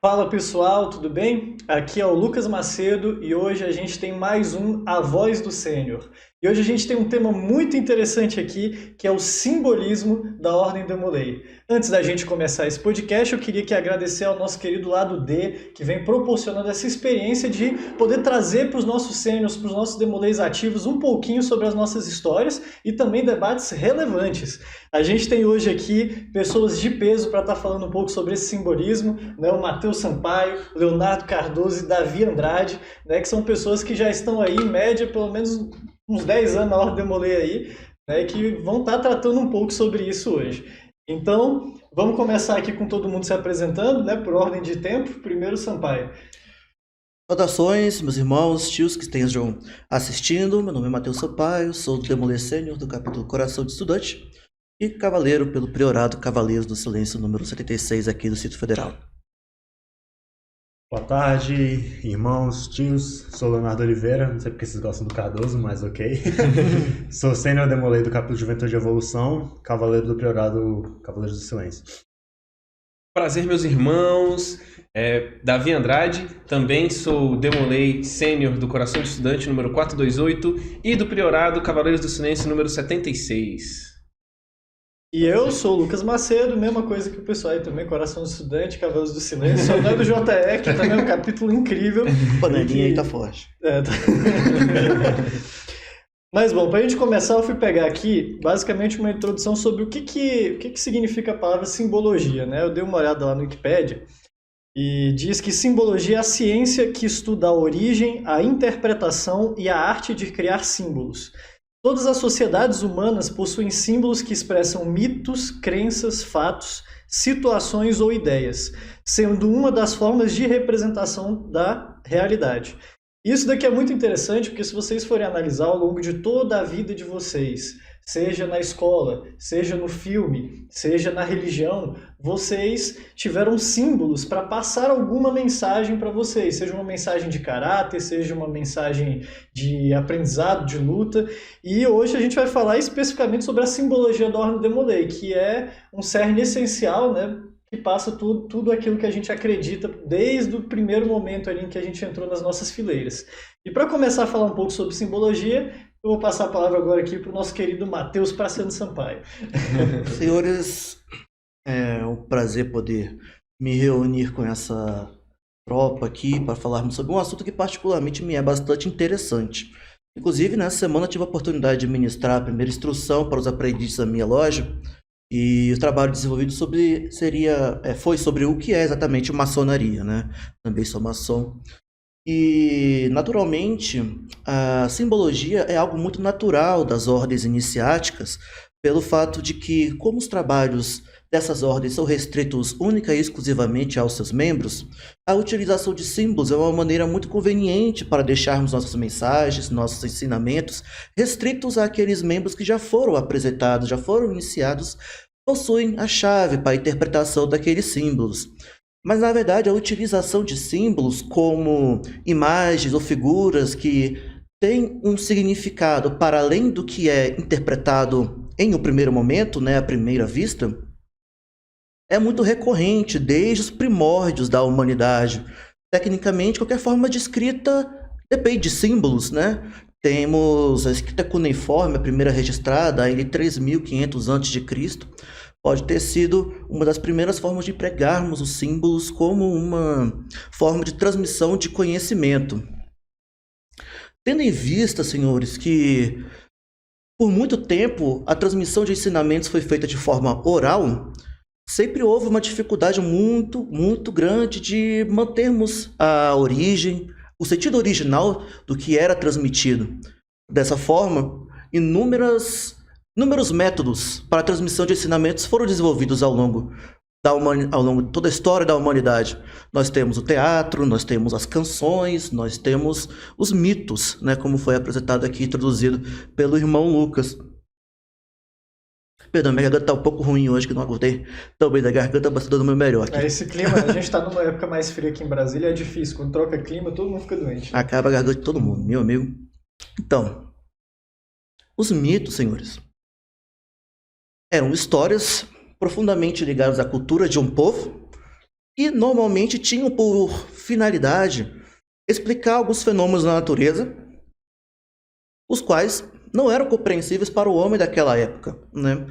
Fala pessoal, tudo bem? Aqui é o Lucas Macedo e hoje a gente tem mais um A Voz do Sênior. E hoje a gente tem um tema muito interessante aqui, que é o simbolismo da Ordem Demolei. Antes da gente começar esse podcast, eu queria agradecer ao nosso querido lado D, que vem proporcionando essa experiência de poder trazer para os nossos sêniors, para os nossos Demoleis ativos, um pouquinho sobre as nossas histórias e também debates relevantes. A gente tem hoje aqui pessoas de peso para estar falando um pouco sobre esse simbolismo, né? O Matheus Sampaio, Leonardo Cardoso e Davi Andrade, né? Que são pessoas que já estão aí, em média, pelo menos uns 10 anos na Ordem Demolei aí, né? Que vão estar tratando um pouco sobre isso hoje. Então, vamos começar aqui com todo mundo se apresentando, né? Por ordem de tempo. Primeiro, Sampaio. Saudações, meus irmãos, tios que estejam assistindo. Meu nome é Matheus Sampaio, sou do Demolei Sênior do capítulo Coração de Estudante e cavaleiro pelo Priorado Cavaleiros do Silêncio número 76 aqui do Distrito Federal. Boa tarde, irmãos, tios. Sou Leonardo Oliveira, não sei porque vocês gostam do Cardoso, mas ok. Sou Sênior Demolei do capítulo Juventude e Evolução, cavaleiro do Priorado Cavaleiros do Silêncio. Prazer, meus irmãos. Davi Andrade, também sou Demolei Sênior do Coração de Estudante número 428 e do Priorado Cavaleiros do Silêncio número 76. E eu sou o Lucas Macedo, mesma coisa que o pessoal aí também, Coração do Estudante, Cavaleiros do Silêncio, só não é do JE, que também é um capítulo incrível. O panelinha aí tá forte. Tá. Mas bom, para a gente começar, eu fui pegar aqui basicamente uma introdução sobre o que significa a palavra simbologia, né? Eu dei uma olhada lá no Wikipedia e diz que simbologia é a ciência que estuda a origem, a interpretação e a arte de criar símbolos. Todas as sociedades humanas possuem símbolos que expressam mitos, crenças, fatos, situações ou ideias, sendo uma das formas de representação da realidade. Isso daqui é muito interessante porque se vocês forem analisar ao longo de toda a vida de vocês, seja na escola, seja no filme, seja na religião, vocês tiveram símbolos para passar alguma mensagem para vocês, seja uma mensagem de caráter, seja uma mensagem de aprendizado, de luta. E hoje a gente vai falar especificamente sobre a simbologia da Ordem Demolei, que é um cerne essencial, né? Que passa tudo aquilo que a gente acredita desde o primeiro momento ali em que a gente entrou nas nossas fileiras. E para começar a falar um pouco sobre simbologia, eu vou passar a palavra agora aqui para o nosso querido Matheus Praciano Sampaio. Senhores, é um prazer poder me reunir com essa tropa aqui para falarmos sobre um assunto que particularmente me é bastante interessante. Inclusive, nessa semana eu tive a oportunidade de ministrar a primeira instrução para os aprendizes da minha loja. E o trabalho desenvolvido foi sobre o que é exatamente maçonaria, né? Também sou maçom. E, naturalmente, a simbologia é algo muito natural das ordens iniciáticas, pelo fato de que, como os trabalhos dessas ordens são restritos única e exclusivamente aos seus membros, a utilização de símbolos é uma maneira muito conveniente para deixarmos nossas mensagens, nossos ensinamentos restritos àqueles membros que já foram apresentados, já foram iniciados, possuem a chave para a interpretação daqueles símbolos. Mas, na verdade, a utilização de símbolos como imagens ou figuras que têm um significado para além do que é interpretado em um primeiro momento, né, à primeira vista, é muito recorrente desde os primórdios da humanidade. Tecnicamente, qualquer forma de escrita depende de símbolos, né? Temos a escrita cuneiforme, a primeira registrada em 3.500 a.C., pode ter sido uma das primeiras formas de empregarmos os símbolos como uma forma de transmissão de conhecimento. Tendo em vista, senhores, que por muito tempo a transmissão de ensinamentos foi feita de forma oral, sempre houve uma dificuldade muito grande de mantermos a origem, o sentido original do que era transmitido. Dessa forma, inúmeros métodos para a transmissão de ensinamentos foram desenvolvidos ao longo de toda a história da humanidade. Nós temos o teatro, nós temos as canções, nós temos os mitos, né, como foi apresentado aqui, introduzido pelo irmão Lucas. Perdão, minha garganta tá um pouco ruim hoje, que não acordei tão bem da garganta, mas tô dando o meu melhor aqui. Esse clima, a gente tá numa época mais fria aqui em Brasília, é difícil. Quando troca clima, todo mundo fica doente. Acaba a garganta de todo mundo, meu amigo. Então, os mitos, senhores, eram histórias profundamente ligadas à cultura de um povo que normalmente tinham por finalidade explicar alguns fenômenos da natureza, os quais não eram compreensíveis para o homem daquela época, né?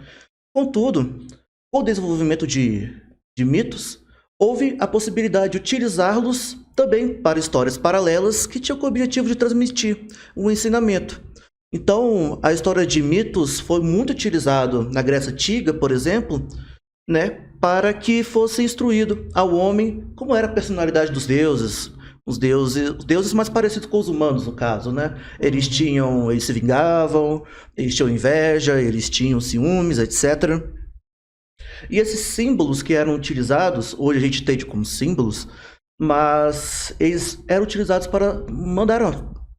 Contudo, com o desenvolvimento de mitos, houve a possibilidade de utilizá-los também para histórias paralelas que tinham o objetivo de transmitir um ensinamento. Então, a história de mitos foi muito utilizado na Grécia Antiga, por exemplo, né, para que fosse instruído ao homem como era a personalidade dos deuses, os deuses mais parecidos com os humanos, no caso, né? Eles se vingavam, eles tinham inveja, eles tinham ciúmes, etc. E esses símbolos que eram utilizados, hoje a gente entende como símbolos, mas eles eram utilizados para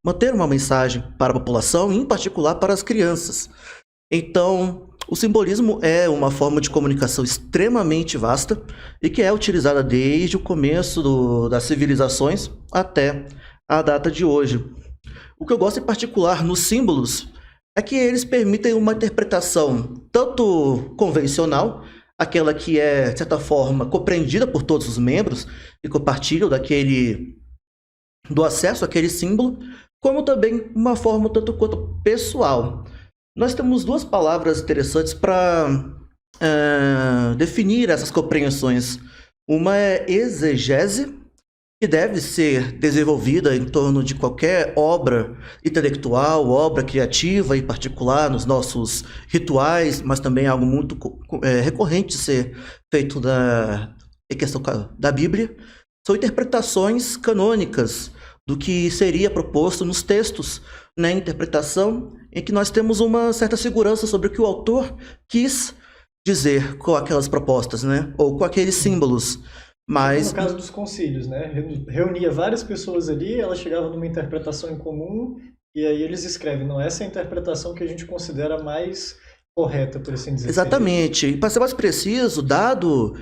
manter uma mensagem para a população, em particular para as crianças. Então, o simbolismo é uma forma de comunicação extremamente vasta e que é utilizada desde o começo das civilizações até a data de hoje. O que eu gosto em particular nos símbolos é que eles permitem uma interpretação tanto convencional, aquela que é, de certa forma, compreendida por todos os membros e compartilham do acesso àquele símbolo, como também uma forma tanto quanto pessoal. Nós temos duas palavras interessantes para definir essas compreensões. Uma é exegese, que deve ser desenvolvida em torno de qualquer obra intelectual, obra criativa, em particular nos nossos rituais, mas também é algo muito recorrente de ser feito em questão da Bíblia. São interpretações canônicas do que seria proposto nos textos, né? Interpretação em que nós temos uma certa segurança sobre o que o autor quis dizer com aquelas propostas, né? Ou com aqueles símbolos. Mas no caso dos concílios, né? Reunia várias pessoas ali, elas chegavam numa interpretação em comum, e aí eles escrevem, não, essa é a interpretação que a gente considera mais correta, por assim dizer. Exatamente. E para ser mais preciso, dado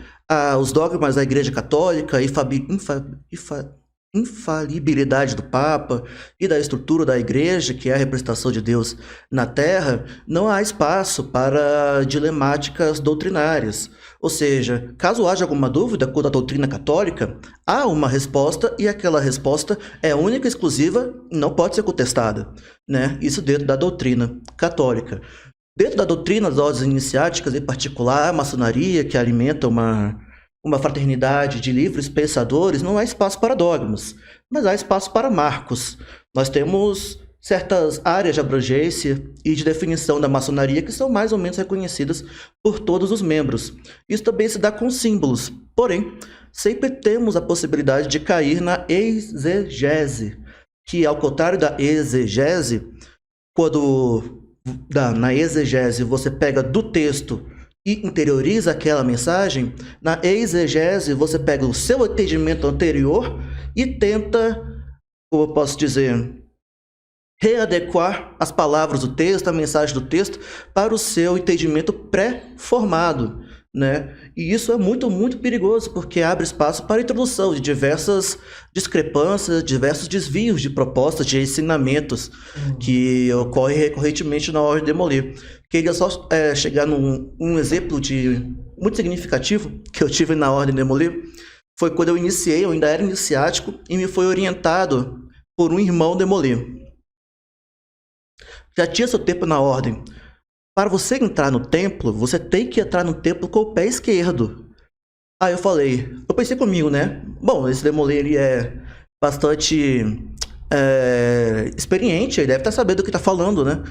os dogmas da Igreja Católica, infalibilidade do Papa e da estrutura da Igreja, que é a representação de Deus na Terra, não há espaço para dilemáticas doutrinárias. Ou seja, caso haja alguma dúvida quanto à doutrina católica, há uma resposta e aquela resposta é única e exclusiva e não pode ser contestada, né? Isso dentro da doutrina católica. Dentro da doutrina das ordens iniciáticas, em particular a maçonaria, que alimenta uma fraternidade de livres pensadores, não há espaço para dogmas, mas há espaço para marcos. Nós temos certas áreas de abrangência e de definição da maçonaria que são mais ou menos reconhecidas por todos os membros. Isso também se dá com símbolos, porém, sempre temos a possibilidade de cair na exegese, que ao contrário da exegese, na exegese você pega do texto e interioriza aquela mensagem, na exegese você pega o seu entendimento anterior e tenta, como eu posso dizer, readequar as palavras do texto, a mensagem do texto, para o seu entendimento pré-formado, né? E isso é muito, muito perigoso, porque abre espaço para a introdução de diversas discrepâncias, diversos desvios de propostas, de ensinamentos que ocorrem recorrentemente na Ordem de Demolay. Queria só chegar num exemplo muito significativo que eu tive na Ordem de Demolay. Foi quando eu ainda era iniciático, e me foi orientado por um irmão Demolay. Já tinha seu tempo na Ordem. Para você entrar no templo, você tem que entrar no templo com o pé esquerdo. Aí eu pensei comigo, né? Bom, esse Demolay, ele é bastante experiente, ele deve estar sabendo do que está falando, né?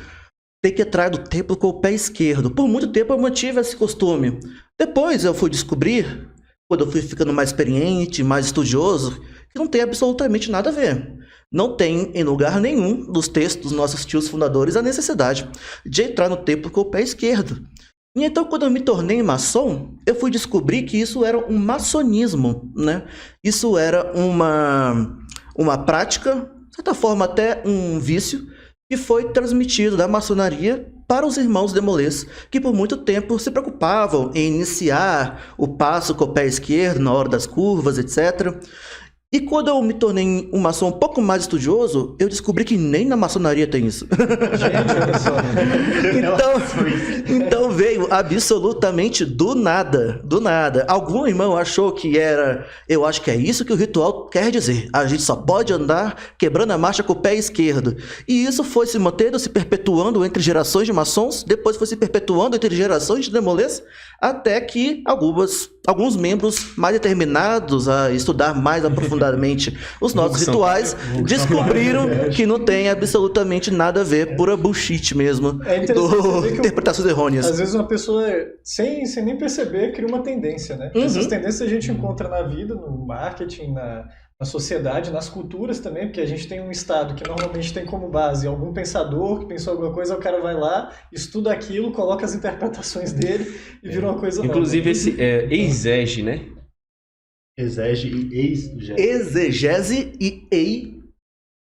Tem que entrar no templo com o pé esquerdo. Por muito tempo eu mantive esse costume. Depois eu fui descobrir, quando eu fui ficando mais experiente, mais estudioso, que não tem absolutamente nada a ver. Não tem em lugar nenhum dos textos dos nossos tios fundadores a necessidade de entrar no templo com o pé esquerdo. E então, quando eu me tornei maçom, eu fui descobrir que isso era um maçonismo, né? Isso era uma prática, de certa forma até um vício, que foi transmitido da maçonaria para os irmãos Demolays, que por muito tempo se preocupavam em iniciar o passo com o pé esquerdo na hora das curvas, etc. E quando eu me tornei um maçom um pouco mais estudioso, eu descobri que nem na maçonaria tem isso. Gente, olha só. Então veio absolutamente do nada, do nada. Algum irmão achou que era, eu acho que é isso que o ritual quer dizer. A gente só pode andar quebrando a marcha com o pé esquerdo. E isso foi se mantendo, se perpetuando entre gerações de maçons, depois foi se perpetuando entre gerações de demolês, até que alguns membros mais determinados a estudar mais aprofundadamente os nossos rituais descobriram que não tem absolutamente nada a ver, pura bullshit mesmo, É interessante do ver que interpretações errôneas. às vezes uma pessoa, sem nem perceber, cria uma tendência, né? Essas tendências a gente encontra na vida, no marketing, na sociedade, nas culturas também, porque a gente tem um estado que normalmente tem como base algum pensador que pensou alguma coisa, o cara vai lá, estuda aquilo, coloca as interpretações dele e vira uma coisa nova. Inclusive esse exege, né? Exege e exegese. Exegese e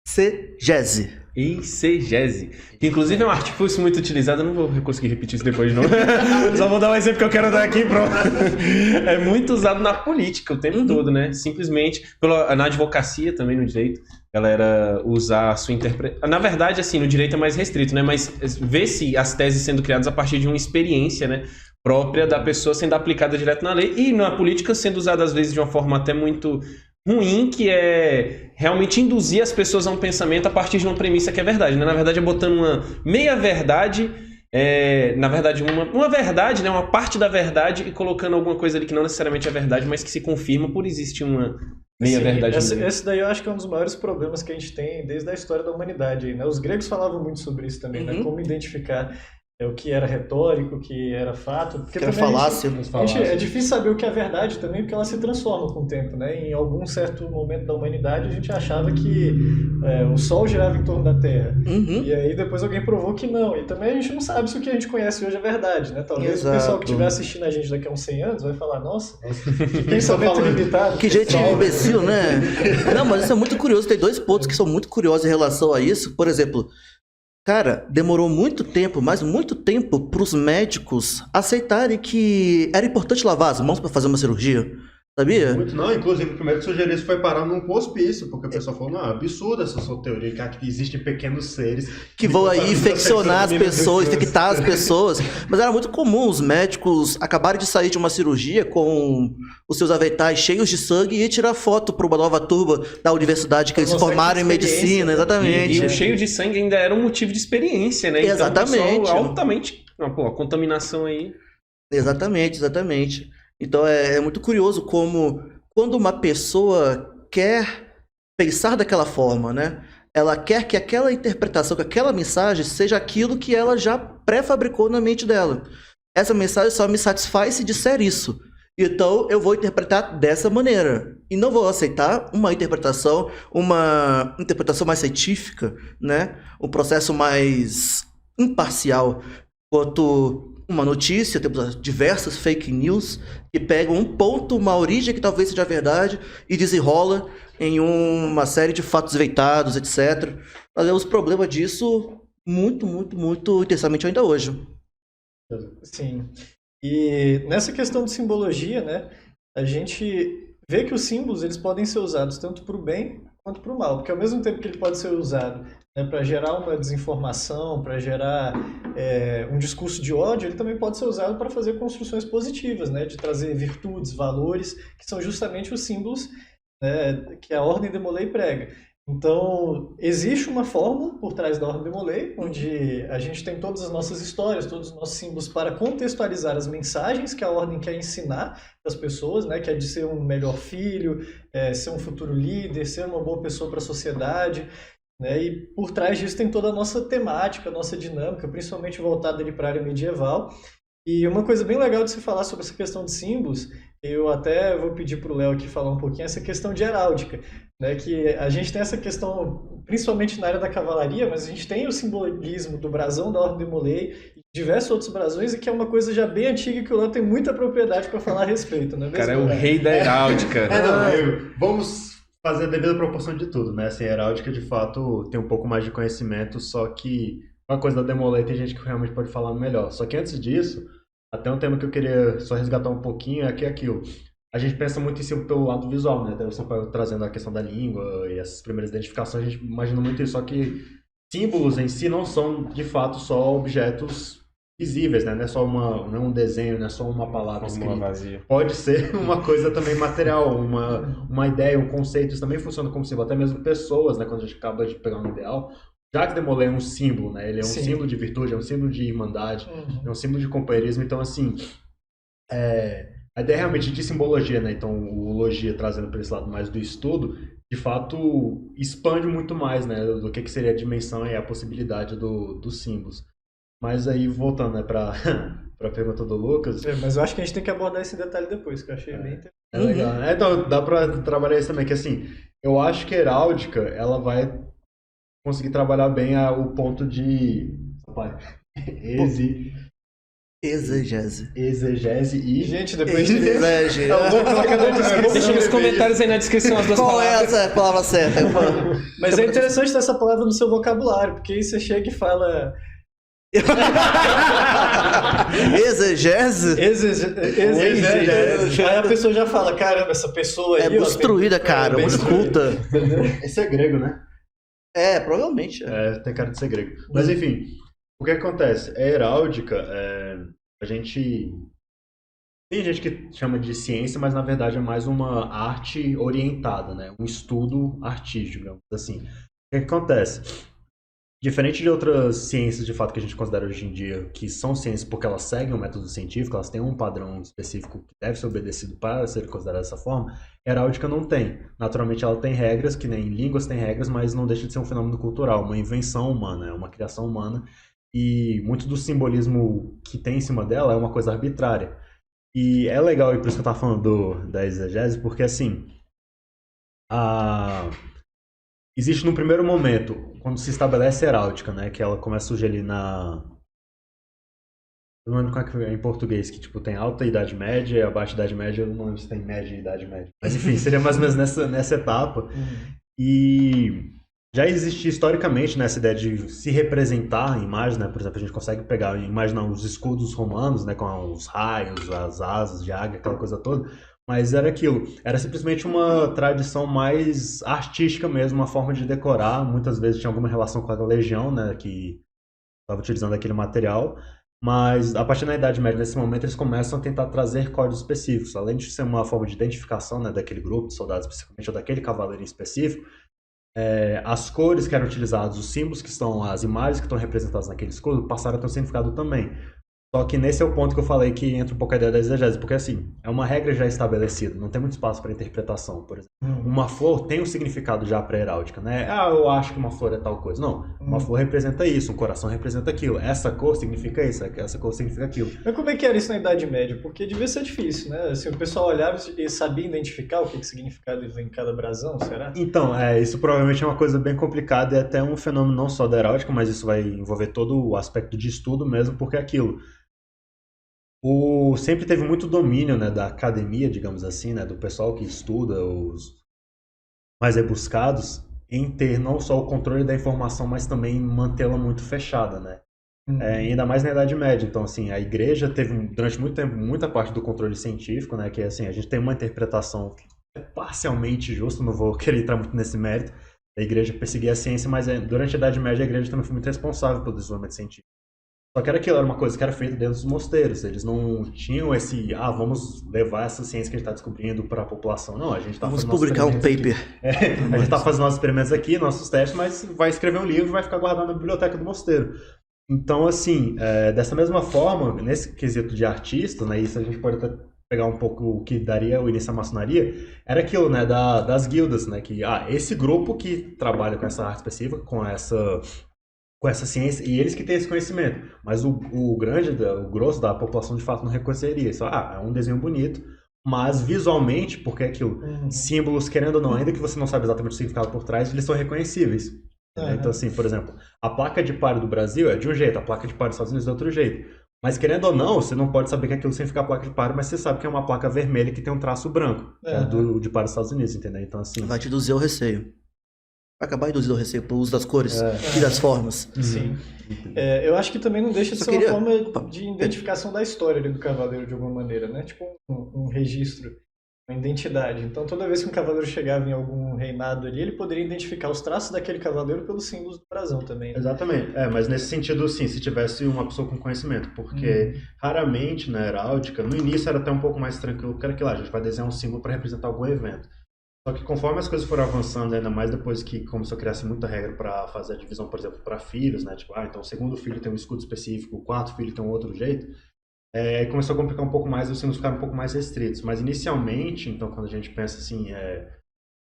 eisegese. Eisegese. Que inclusive é um artifício muito utilizado. Eu não vou conseguir repetir isso depois, não. Só vou dar um exemplo que eu quero dar aqui, pronto. É muito usado na política o tempo todo, né? Simplesmente, na advocacia também, no direito, galera usar a sua interpretação. Na verdade, assim, no direito é mais restrito, né? Mas vê-se as teses sendo criadas a partir de uma experiência, né? Própria da pessoa sendo aplicada direto na lei. E na política sendo usada, às vezes, de uma forma até muito ruim, que é realmente induzir as pessoas a um pensamento a partir de uma premissa que é verdade, né? Na verdade é botando uma meia-verdade, na verdade uma verdade, né? Uma parte da verdade e colocando alguma coisa ali que não necessariamente é verdade, mas que se confirma por existir uma meia-verdade. Esse daí eu acho que é um dos maiores problemas que a gente tem desde a história da humanidade, aí, né? Os gregos falavam muito sobre isso também, né? Como identificar o que era retórico, o que era fato. Porque Que era falácia. É difícil saber o que é verdade também, porque ela se transforma com o tempo, né? Em algum certo momento da humanidade, a gente achava que o Sol girava em torno da Terra. E aí depois alguém provou que não. E também a gente não sabe se o que a gente conhece hoje é verdade, né? Talvez o pessoal que estiver assistindo a gente daqui a uns 100 anos vai falar, nossa, que pensamento limitado. Que gente imbecil, né? Não, mas isso é muito curioso. Tem dois pontos que são muito curiosos em relação a isso. Por exemplo, cara, demorou muito tempo, mas muito tempo, para os médicos aceitarem que era importante lavar as mãos para fazer uma cirurgia. Sabia? Muito não, inclusive o primeiro que sugeriu isso foi parar num hospício, porque o pessoal falou, não, é absurdo essa sua teoria, que existem pequenos seres que vão aí infeccionar as pessoas, infectar as pessoas. Mas era muito comum os médicos acabarem de sair de uma cirurgia com os seus aventais cheios de sangue e tirar foto para uma nova turma da universidade que eles se formaram em medicina, exatamente. E o cheio de sangue ainda era um motivo de experiência, né? Exatamente. Então, o pessoal altamente... a contaminação aí... Exatamente. Então é muito curioso como quando uma pessoa quer pensar daquela forma, né? Ela quer que aquela interpretação, que aquela mensagem seja aquilo que ela já pré-fabricou na mente dela. Essa mensagem só me satisfaz se disser isso. Então eu vou interpretar dessa maneira. E não vou aceitar uma interpretação mais científica, né? Um processo mais imparcial. Quanto uma notícia, temos diversas fake news que pegam um ponto, uma origem que talvez seja verdade e desenrola em uma série de fatos inventados, etc. Nós vemos problema disso muito intensamente ainda hoje. Sim. E nessa questão de simbologia, né, a gente vê que os símbolos eles podem ser usados tanto para o bem quanto para o mal, porque ao mesmo tempo que ele pode ser usado para gerar uma desinformação, para gerar um discurso de ódio, ele também pode ser usado para fazer construções positivas, né, de trazer virtudes, valores, que são justamente os símbolos, né, que a Ordem de Molay prega. Então, existe uma fórmula por trás da Ordem de Molay, onde a gente tem todas as nossas histórias, todos os nossos símbolos para contextualizar as mensagens que a Ordem quer ensinar para as pessoas, né, que é de ser um melhor filho, ser um futuro líder, ser uma boa pessoa para a sociedade. Né? E por trás disso tem toda a nossa temática, a nossa dinâmica, principalmente voltada para a área medieval. E uma coisa bem legal de se falar sobre essa questão de símbolos, eu até vou pedir para o Léo aqui falar um pouquinho, essa questão de heráldica, né? Que a gente tem essa questão, principalmente na área da cavalaria, mas a gente tem o simbolismo do brasão da Ordem de Molay e diversos outros brasões, e que é uma coisa já bem antiga que o Léo tem muita propriedade para falar a respeito. Né? Cara, é o rei da heráldica. Vamos fazer a devida proporção de tudo, né? Assim, a heráldica, de fato, tem um pouco mais de conhecimento, só que uma coisa da Demolay tem gente que realmente pode falar melhor. Só que antes disso, até um tema que eu queria só resgatar um pouquinho é aquilo. a gente pensa muito em cima pelo lado visual, né? Até o Sampaio trazendo a questão da língua e essas primeiras identificações, a gente imagina muito isso, só que símbolos em si não são, de fato, só objetos visíveis, né? Não é só não é um desenho, não é só uma palavra Fórmula escrita. vazia. Pode ser uma coisa também material, uma ideia, um conceito, isso também funciona como símbolo, até mesmo pessoas, né? Quando a gente acaba de pegar um ideal. Jacques Demolay é um símbolo, né? Ele é um Sim. símbolo de virtude, é um símbolo de irmandade, Uhum. é um símbolo de companheirismo, então assim, a ideia realmente de simbologia, né? Então o Logia trazendo para esse lado mais do estudo, de fato expande muito mais, né? Do que seria a dimensão e a possibilidade dos símbolos. Mas aí, voltando, né, para a pergunta do Lucas, Mas eu acho que a gente tem que abordar esse detalhe depois, que eu achei bem interessante. é legal, né? Então, dá para trabalhar isso também, que assim, eu acho que a heráldica, ela vai conseguir trabalhar bem o ponto de Exegese. exegese e... Gente, depois de... Exegese. Eu vou colocar na descrição. Deixa nos comentários aí na descrição as duas Qual é palavras. essa palavra certa? Mas é interessante ter essa palavra no seu vocabulário, porque aí você chega e fala... Exegese? Exegese. Aí a pessoa já fala, caramba, essa pessoa aí... É ó, instruída, cara, bem muito instruída. culta. Esse é grego, né? Provavelmente. Tem cara de ser grego. Mas enfim, o que acontece? A heráldica, a gente... Tem gente que chama de ciência, mas na verdade é mais uma arte orientada, né? Um estudo artístico, digamos assim. O que acontece? Diferente de outras ciências, de fato, que a gente considera hoje em dia, que são ciências porque elas seguem um método científico, elas têm um padrão específico que deve ser obedecido para ser considerado dessa forma, a heráldica não tem. Naturalmente ela tem regras, que nem línguas têm regras, mas não deixa de ser um fenômeno cultural, uma invenção humana, é uma criação humana, e muito do simbolismo que tem em cima dela é uma coisa arbitrária. E é legal, e por isso que eu estava falando da exegese, porque assim, existe no primeiro momento, quando se estabelece a heráldica, né, que ela começa a surgir ali eu não lembro como é que é em português, que tipo tem alta idade média e abaixo da idade média, eu não lembro se tem média e idade média. Mas enfim, seria mais ou menos nessa etapa. E já existia historicamente, né, essa ideia de se representar em imagens, né? Por exemplo, a gente consegue imaginar os escudos romanos, né, com os raios, as asas de águia, aquela coisa toda. Mas era aquilo, era simplesmente uma tradição mais artística mesmo, uma forma de decorar. Muitas vezes tinha alguma relação com a legião, né, que estava utilizando aquele material. Mas a partir da Idade Média, nesse momento, eles começam a tentar trazer códigos específicos. Além de ser uma forma de identificação, né, daquele grupo de soldados, especificamente, ou daquele cavaleiro em específico, as cores que eram utilizadas, os símbolos que estão, as imagens que estão representadas naquele escudo, passaram a ter um significado também. Só que nesse é o ponto que eu falei que entra um pouco a ideia da exegese, porque assim, é uma regra já estabelecida, não tem muito espaço para interpretação, por exemplo. Uma flor tem um significado já pré-heráldica, né? Eu acho que uma flor é tal coisa. Não, uma flor representa isso, um coração representa aquilo. Essa cor significa isso, essa cor significa aquilo. Mas como é que era isso na Idade Média? Porque devia ser difícil, né? Assim, o pessoal olhava e sabia identificar o que significava em cada brasão, será? Então, isso provavelmente é uma coisa bem complicada e até um fenômeno não só da heráldica, mas isso vai envolver todo o aspecto de estudo mesmo, porque é aquilo. Sempre teve muito domínio, né, da academia, digamos assim, né, do pessoal que estuda, os mais rebuscados, em ter não só o controle da informação, mas também mantê-la muito fechada, né? Ainda mais na Idade Média. Então, assim, a igreja teve, durante muito tempo, muita parte do controle científico, né, que assim, a gente tem uma interpretação que é parcialmente justa, não vou querer entrar muito nesse mérito, a igreja perseguia a ciência, mas durante a Idade Média a igreja também foi muito responsável pelo desenvolvimento científico. Só que era uma coisa que era feita dentro dos mosteiros. Eles não tinham vamos levar essa ciência que a gente está descobrindo para a população. Não, a gente está Vamos fazendo publicar um paper. a gente está fazendo nossos experimentos aqui, nossos testes, mas vai escrever um livro e vai ficar guardado na biblioteca do mosteiro. Então, assim, dessa mesma forma, nesse quesito de artista, né, isso a gente pode até pegar um pouco o que daria o início à maçonaria, era aquilo, né, das guildas, né, que esse grupo que trabalha com essa arte específica, com essa ciência, e eles que têm esse conhecimento. Mas o grosso da população de fato não reconheceria isso. É um desenho bonito, mas visualmente, porque é aquilo, símbolos, querendo ou não, ainda que você não saiba exatamente o significado por trás, eles são reconhecíveis. Então, assim, por exemplo, a placa de paro do Brasil é de um jeito, a placa de paro dos Estados Unidos é de outro jeito. Mas querendo ou não, você não pode saber que aquilo significa a placa de paro, mas você sabe que é uma placa vermelha que tem um traço branco, que é de paro dos Estados Unidos, entendeu? Então, assim... Vai te induzir ao receio. Vai acabar induzindo ao receio pelo uso das cores e das formas. Sim. Eu acho que também não deixa de ser uma forma de identificação da história ali do cavaleiro de alguma maneira, né? Tipo um registro. uma identidade. Então, toda vez que um cavaleiro chegava em algum reinado ali, ele poderia identificar os traços daquele cavaleiro pelos símbolos do brasão também. Né? Exatamente. Mas nesse sentido, sim, se tivesse uma pessoa com conhecimento, porque raramente na heráldica, no início era até um pouco mais tranquilo, porque era aquilo lá, a gente vai desenhar um símbolo para representar algum evento. Só que conforme as coisas foram avançando, ainda mais depois que começou a criar-se muita regra para fazer a divisão, por exemplo, para filhos, né? Tipo, então o segundo filho tem um escudo específico, o quarto filho tem um outro jeito. Começou a complicar um pouco mais e os símbolos ficaram um pouco mais restritos. Mas inicialmente, então, quando a gente pensa assim,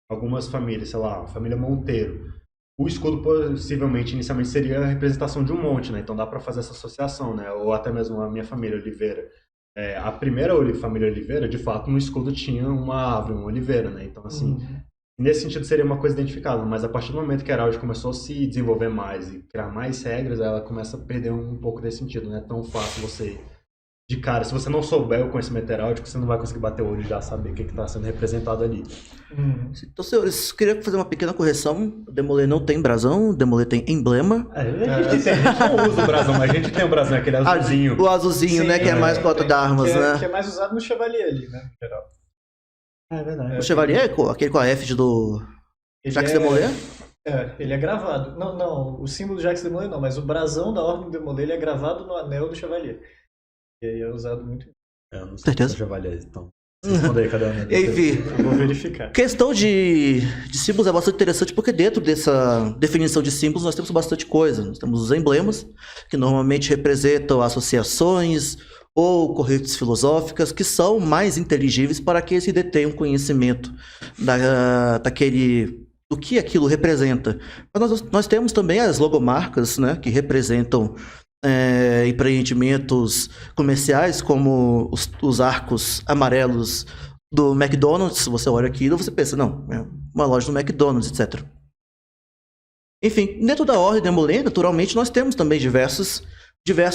algumas famílias, sei lá, a família Monteiro, o escudo possivelmente, inicialmente, seria a representação de um monte, né? Então dá para fazer essa associação, né? Ou até mesmo a minha família Oliveira. A primeira família Oliveira, de fato, no escudo tinha uma árvore, uma oliveira, né? Então, assim, nesse sentido seria uma coisa identificável, mas a partir do momento que a heráldica começou a se desenvolver mais e criar mais regras, ela começa a perder um pouco desse sentido, não é tão fácil você, de cara, se você não souber o conhecimento heráldico, você não vai conseguir bater o olho e já saber o que está sendo representado ali. Então, senhores, queria fazer uma pequena correção. O Demolay não tem brasão, o Demolay tem emblema. A gente não usa o brasão, mas a gente tem o brasão, aquele azulzinho. O azulzinho, Sim, né, que é mais cota de armas, né? Que é mais usado no Chevalier ali, né, no geral. É verdade. O Chevalier, aquele com a efígie do Jacques Demolay? Ele é gravado. Não, o símbolo do Jacques Demolay não, mas o brasão da Ordem Demolay ele é gravado no anel do Chevalier. E aí é usado muito. Eu não sei Certeza? se Chevalier, então. Responda aí, cadê o anel? Enfim, Eu vou verificar. questão de símbolos é bastante interessante porque dentro dessa definição de símbolos nós temos bastante coisa. Nós temos os emblemas, que normalmente representam associações ou correntes filosóficas que são mais inteligíveis para aqueles que detêm um conhecimento do que aquilo representa. Mas nós temos também as logomarcas, né, que representam empreendimentos comerciais, como os arcos amarelos do McDonald's. Você olha aquilo e você pensa, não, é uma loja do McDonald's, etc. Enfim, dentro da Ordem Demolay, naturalmente, nós temos também diversos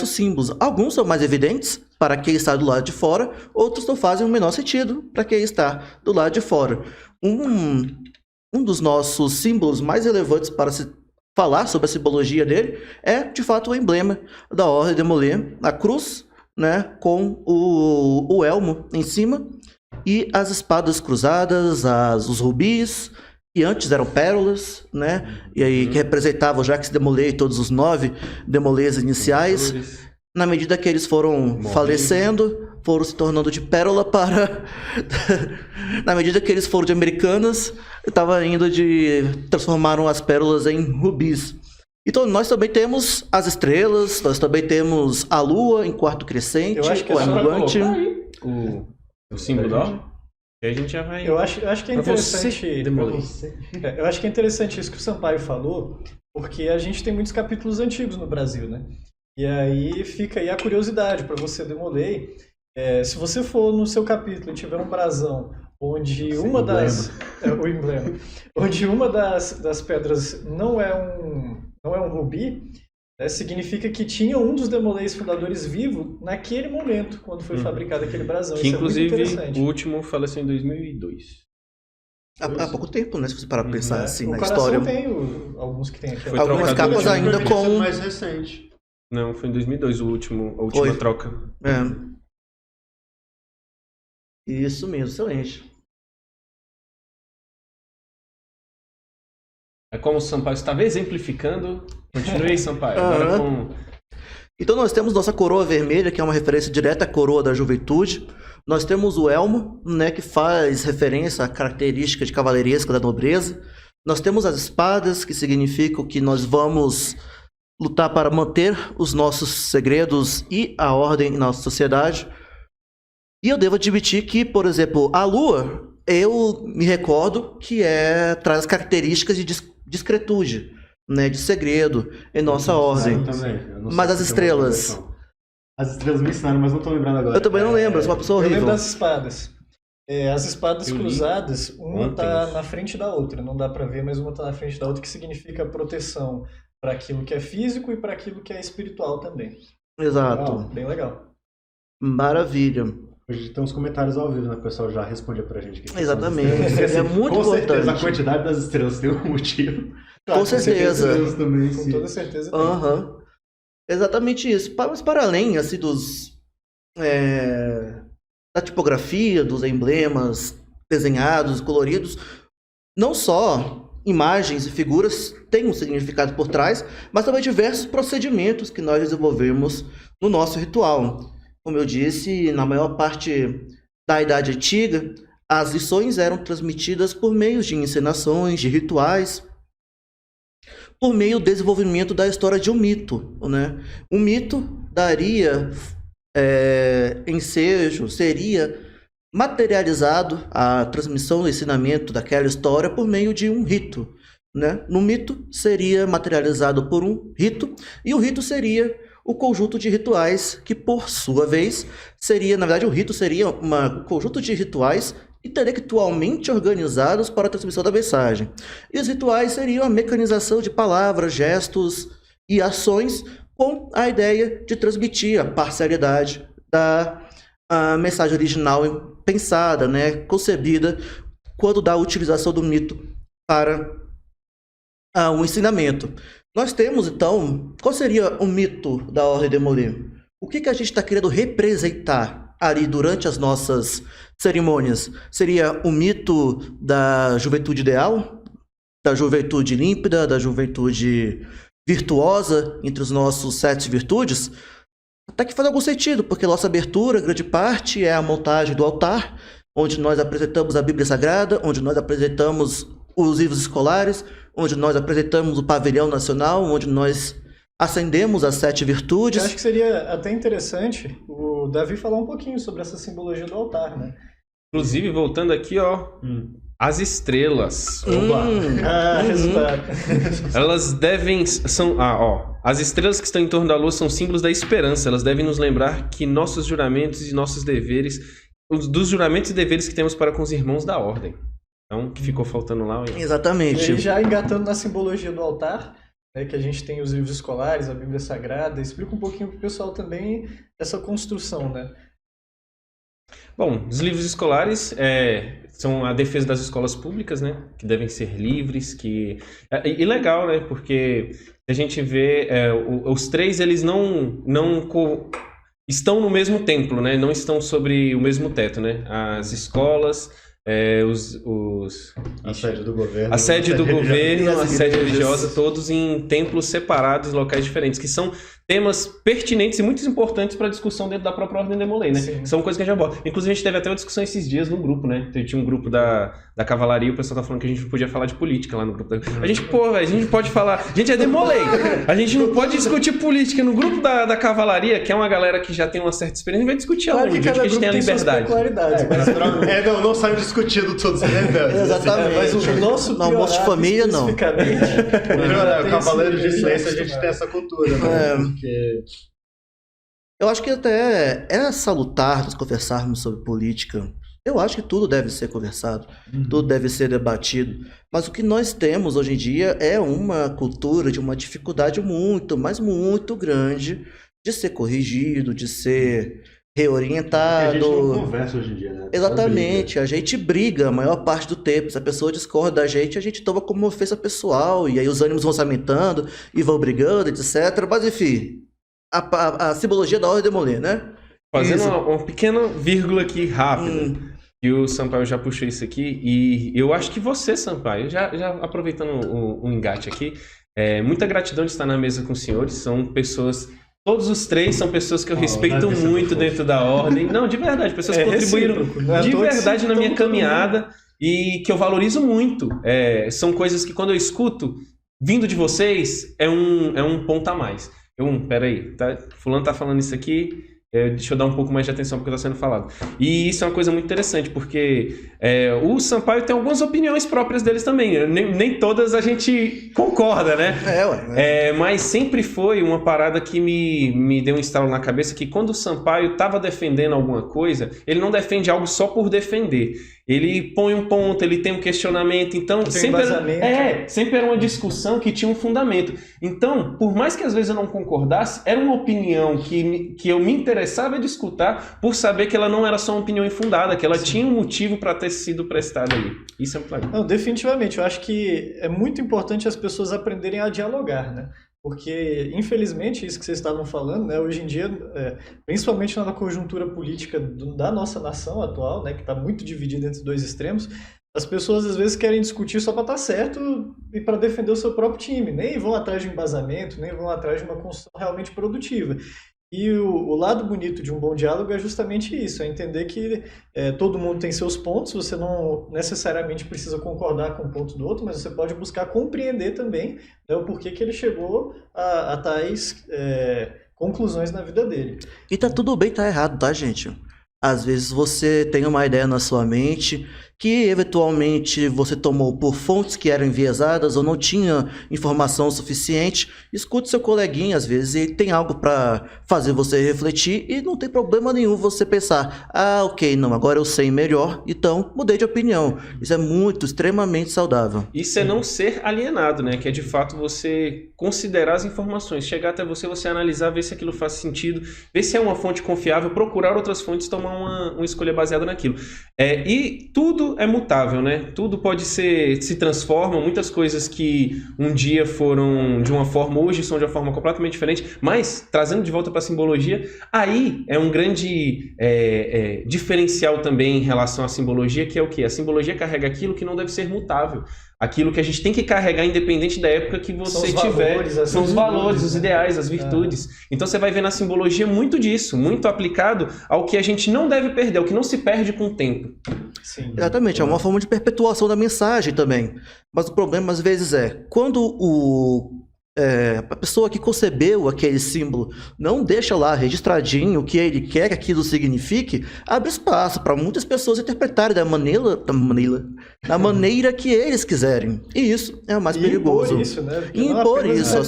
símbolos. Alguns são mais evidentes para quem está do lado de fora, outros não fazem o menor sentido para quem está do lado de fora. Um dos nossos símbolos mais relevantes para se falar sobre a simbologia dele é, de fato, o emblema da Ordem Demolay, a cruz, né, com o elmo em cima e as espadas cruzadas, os rubis, que antes eram pérolas, né, e aí que representavam Jacques Demolay e todos os 9 Demolays iniciais. Na medida que eles foram falecendo, foram se tornando de pérola para... Na medida que eles foram de americanas, transformaram as pérolas em rubis. Então, nós também temos as estrelas, nós também temos a lua em quarto crescente, Eu acho que o é só ambulante. O símbolo da ordem. E aí a gente já vai... Eu acho que é Pra interessante. você, Demolay. Eu acho que é interessante isso que o Sampaio falou, porque a gente tem muitos capítulos antigos no Brasil, né? E aí fica aí a curiosidade para você, Demolay. Se você for no seu capítulo e tiver um brasão onde uma das... o emblema. Onde uma das pedras não é um rubi, significa que tinha um dos Demolays fundadores vivo naquele momento, quando foi fabricado aquele brasão. Que Isso inclusive é muito interessante. o último faleceu em 2002. Há pouco tempo, né? Se você parar para pensar assim O na Coração história. tem alguns que tem aqui. Foi Algumas trocado capas de ainda Deve ter sido com... mais recente. Não, foi em 2002 a última Foi. troca. Isso mesmo, excelente. É como o Sampaio estava exemplificando. Continue aí, Sampaio. Agora com... Então nós temos nossa coroa vermelha, que é uma referência direta à coroa da juventude. Nós temos o elmo, né, que faz referência à característica de cavaleiresca da nobreza. Nós temos as espadas, que significam que nós vamos lutar para manter os nossos segredos e a ordem em nossa sociedade. E eu devo admitir que, por exemplo, a lua, eu me recordo que traz características de discretude, né, de segredo em nossa ordem. Mas as estrelas? As estrelas me ensinaram, mas não estou lembrando agora. Eu também não lembro, eu sou uma pessoa Eu horrível. lembro das espadas. As espadas Eu li cruzadas, uma ontem está isso. na frente da outra, não dá para ver, mas uma está na frente da outra, que significa proteção para aquilo que é físico e para aquilo que é espiritual também. Exato. Bem legal. Maravilha. Hoje tem uns comentários ao vivo, né? O pessoal já responde pra gente. Que Exatamente. são as estrelas. É muito com certeza, importante. a quantidade das estrelas tem um motivo. Com certeza. As estrelas também, Com sim. toda certeza tem. Aham. Exatamente isso. Mas para além assim, da tipografia, dos emblemas, desenhados, coloridos, não só imagens e figuras têm um significado por trás, mas também diversos procedimentos que nós desenvolvemos no nosso ritual. Como eu disse, na maior parte da Idade Antiga, as lições eram transmitidas por meio de encenações, de rituais, por meio do desenvolvimento da história de um mito, né? Um mito daria ensejo, seria materializado a transmissão do ensinamento daquela história por meio de um rito, né? No mito seria materializado por um rito, e o rito seria o conjunto de rituais que, por sua vez, seria, na verdade, o rito seria um conjunto de rituais intelectualmente organizados para a transmissão da mensagem. E os rituais seriam a mecanização de palavras, gestos e ações com a ideia de transmitir a parcialidade da mensagem original pensada, né, concebida quando da utilização do mito para um ensinamento. Nós temos, então, qual seria o mito da Ordem de Molay? O que a gente está querendo representar ali durante as nossas cerimônias? Seria o mito da juventude ideal, da juventude límpida, da juventude virtuosa entre os nossos 7 virtudes? Até que faz algum sentido, porque nossa abertura, grande parte, é a montagem do altar, onde nós apresentamos a Bíblia Sagrada, onde nós apresentamos os livros escolares, onde nós apresentamos o pavilhão nacional, onde nós acendemos as 7 virtudes. Eu acho que seria até interessante o Davi falar um pouquinho sobre essa simbologia do altar, né? Inclusive, voltando aqui, ó, as estrelas. Resultado. Elas devem... As estrelas que estão em torno da lua são símbolos da esperança. Elas devem nos lembrar que nossos juramentos e nossos deveres... Dos juramentos e deveres que temos para com os irmãos da ordem. Então, que ficou faltando lá... Exatamente. E já engatando na simbologia do altar, né, que a gente tem os livros escolares, a Bíblia Sagrada. Explica um pouquinho para o pessoal também essa construção, né? Bom, os livros escolares são a defesa das escolas públicas, né? Que devem ser livres, E legal, né? Porque a gente vê... os 3, eles não estão no mesmo templo, né? Não estão sobre o mesmo teto, né? As escolas... A sede do governo, a sede religiosa, todos em templos separados, locais diferentes, que são temas pertinentes e muito importantes para a discussão dentro da própria Ordem de Molay, né? Sim. São coisas que a gente aborda. Inclusive, a gente teve até uma discussão esses dias no grupo, né? Tinha um grupo da cavalaria, o pessoal tá falando que a gente não podia falar de política lá no grupo. A gente, a gente pode falar... A gente é de Molay. A gente não pode discutir política no grupo da cavalaria, que é uma galera que já tem uma certa experiência, a gente vai discutir Claro onde que a cada gente tem a grupo liberdade. Mas não saiu discutindo todos, né? Exatamente. mas o nosso no almoço de família, não. O Cavaleiro de Silêncio, a gente tem essa cultura, né? Porque... Eu acho que até é salutar nós conversarmos sobre política. Eu acho que tudo deve ser conversado, tudo deve ser debatido. Mas o que nós temos hoje em dia é uma cultura de uma dificuldade muito, mas muito grande de ser corrigido, de ser reorientado. A gente não conversa hoje em dia, né? Exatamente, a gente briga a maior parte do tempo. Se a pessoa discorda da gente, a gente toma como ofensa pessoal, e aí os ânimos vão se aumentando e vão brigando, etc. Mas enfim, a simbologia da Ordem de Molay, né? Fazendo uma pequena vírgula aqui rápida, que o Sampaio já puxou isso aqui, e eu acho que você, Sampaio, já aproveitando o engate aqui, muita gratidão de estar na mesa com os senhores, são pessoas... Todos os 3 são pessoas que eu respeito muito dentro da ordem. Não, de verdade, pessoas que contribuíram de verdade na minha caminhada e que eu valorizo muito. São coisas que quando eu escuto, vindo de vocês, é um ponto a mais. Peraí, fulano tá falando isso aqui, deixa eu dar um pouco mais de atenção porque está sendo falado. E isso é uma coisa muito interessante, porque o Sampaio tem algumas opiniões próprias deles também. Nem todas a gente concorda, né? Mas sempre foi uma parada que me deu um estalo na cabeça, que quando o Sampaio estava defendendo alguma coisa, ele não defende algo só por defender. Ele põe um ponto, ele tem um questionamento, então sempre era uma discussão que tinha um fundamento. Então, por mais que às vezes eu não concordasse, era uma opinião que eu me interessava de escutar por saber que ela não era só uma opinião infundada, que ela tinha um motivo para ter sido prestada ali. Isso é muito legal. Não, definitivamente, eu acho que é muito importante as pessoas aprenderem a dialogar, né? porque, infelizmente, isso que vocês estavam falando, né, hoje em dia, principalmente na conjuntura política da nossa nação atual, né, que está muito dividida entre dois extremos, as pessoas às vezes querem discutir só para estar certo e para defender o seu próprio time, nem vão atrás de um embasamento, nem vão atrás de uma construção realmente produtiva. E o lado bonito de um bom diálogo é justamente isso, é entender que todo mundo tem seus pontos, você não necessariamente precisa concordar com o ponto do outro, mas você pode buscar compreender também, né, o porquê que ele chegou a tais conclusões na vida dele. E tá tudo bem, tá errado, tá, gente? Às vezes você tem uma ideia na sua mente que eventualmente você tomou por fontes que eram enviesadas ou não tinha informação suficiente. Escute seu coleguinha, às vezes ele tem algo para fazer você refletir e não tem problema nenhum você pensar: ah, ok, não, agora eu sei melhor, então mudei de opinião. Isso é muito, extremamente saudável. Isso é não ser alienado, né? Que é de fato você considerar as informações, chegar até você analisar, ver se aquilo faz sentido, ver se é uma fonte confiável, procurar outras fontes, tomar uma escolha baseada naquilo. E tudo é mutável, né? Tudo pode se transforma, muitas coisas que um dia foram de uma forma, hoje são de uma forma completamente diferente, mas, trazendo de volta para a simbologia, aí é um grande diferencial também em relação à simbologia, que é o quê? A simbologia carrega aquilo que não deve ser mutável. Aquilo que a gente tem que carregar independente da época que você tiver. São os valores, os ideais, as virtudes. Então você vai ver na simbologia muito disso, muito aplicado ao que a gente não deve perder, ao que não se perde com o tempo. Sim. Exatamente, é uma forma de perpetuação da mensagem também. Mas o problema às vezes quando a pessoa que concebeu aquele símbolo não deixa lá registradinho o que ele quer que aquilo signifique, abre espaço para muitas pessoas interpretarem da maneira que eles quiserem. E isso é o mais perigoso. Impor isso, né? Impor isso,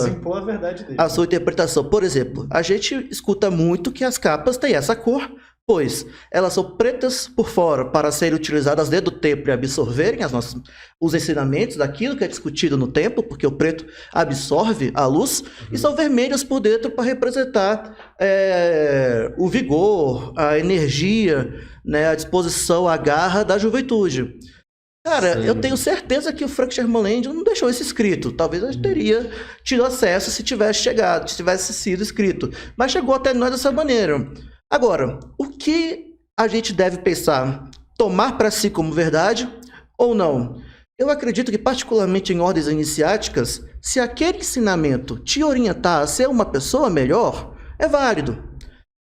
impor a verdade dele. A sua interpretação. Por exemplo, a gente escuta muito que as capas têm essa cor, pois elas são pretas por fora para serem utilizadas dentro do templo e absorverem os ensinamentos daquilo que é discutido no templo, porque o preto absorve a luz, e são vermelhas por dentro para representar o vigor, a energia, né, a disposição, a garra da juventude. Cara, eu tenho certeza que o Frank Sherman Land não deixou isso escrito. Talvez eu teria tido acesso se tivesse sido escrito. Mas chegou até nós dessa maneira. Agora, o que a gente deve pensar? Tomar para si como verdade ou não? Eu acredito que, particularmente em ordens iniciáticas, se aquele ensinamento te orientar a ser uma pessoa melhor, é válido.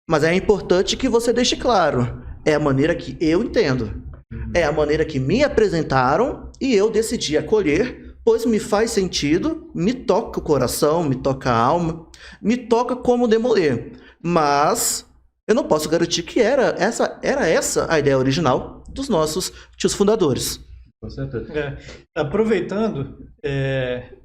Mas é importante que você deixe claro, é a maneira que eu entendo. É a maneira que me apresentaram e eu decidi acolher, pois me faz sentido, me toca o coração, me toca a alma, me toca como demoler. Mas eu não posso garantir que era essa a ideia original dos nossos tios fundadores. Com certeza. Aproveitando,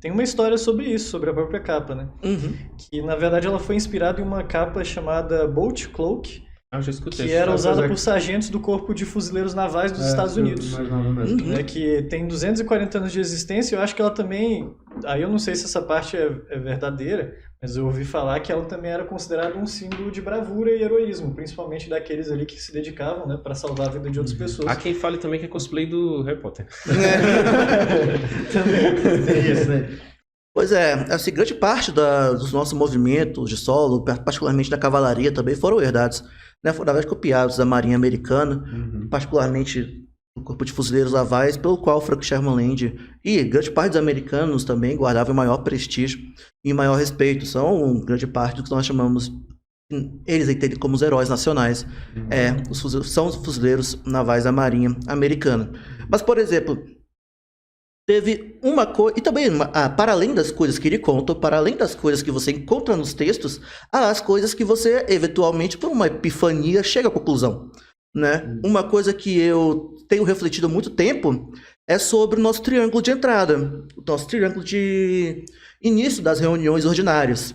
tem uma história sobre isso, sobre a própria capa, né? Uhum. Que, na verdade, ela foi inspirada em uma capa chamada Bolt Cloak, Eu já escutei. que era usada por sargentos do Corpo de Fuzileiros Navais dos Estados Unidos. Né, que tem 240 anos de existência. Eu acho que ela também... Aí eu não sei se essa parte é verdadeira, mas eu ouvi falar que ela também era considerada um símbolo de bravura e heroísmo, principalmente daqueles ali que se dedicavam, né, para salvar a vida de outras pessoas. Há quem fale também que é cosplay do Harry Potter. Tem isso, né? Pois é, assim, grande parte dos nossos movimentos de solo, particularmente da cavalaria, também foram herdados, né, foram na verdade copiados da Marinha Americana, particularmente do Corpo de Fuzileiros Navais, pelo qual Frank Sherman Land e grande parte dos americanos também guardavam maior prestígio e maior respeito. São grande parte do que nós chamamos, eles entendem como os heróis nacionais, são os fuzileiros navais da Marinha Americana. Mas, por exemplo, teve uma coisa, e também, para além das coisas que ele conta, para além das coisas que você encontra nos textos, há as coisas que você, eventualmente, por uma epifania, chega à conclusão. Né? Uma coisa que eu tenho refletido há muito tempo é sobre o nosso triângulo de entrada, o nosso triângulo de início das reuniões ordinárias.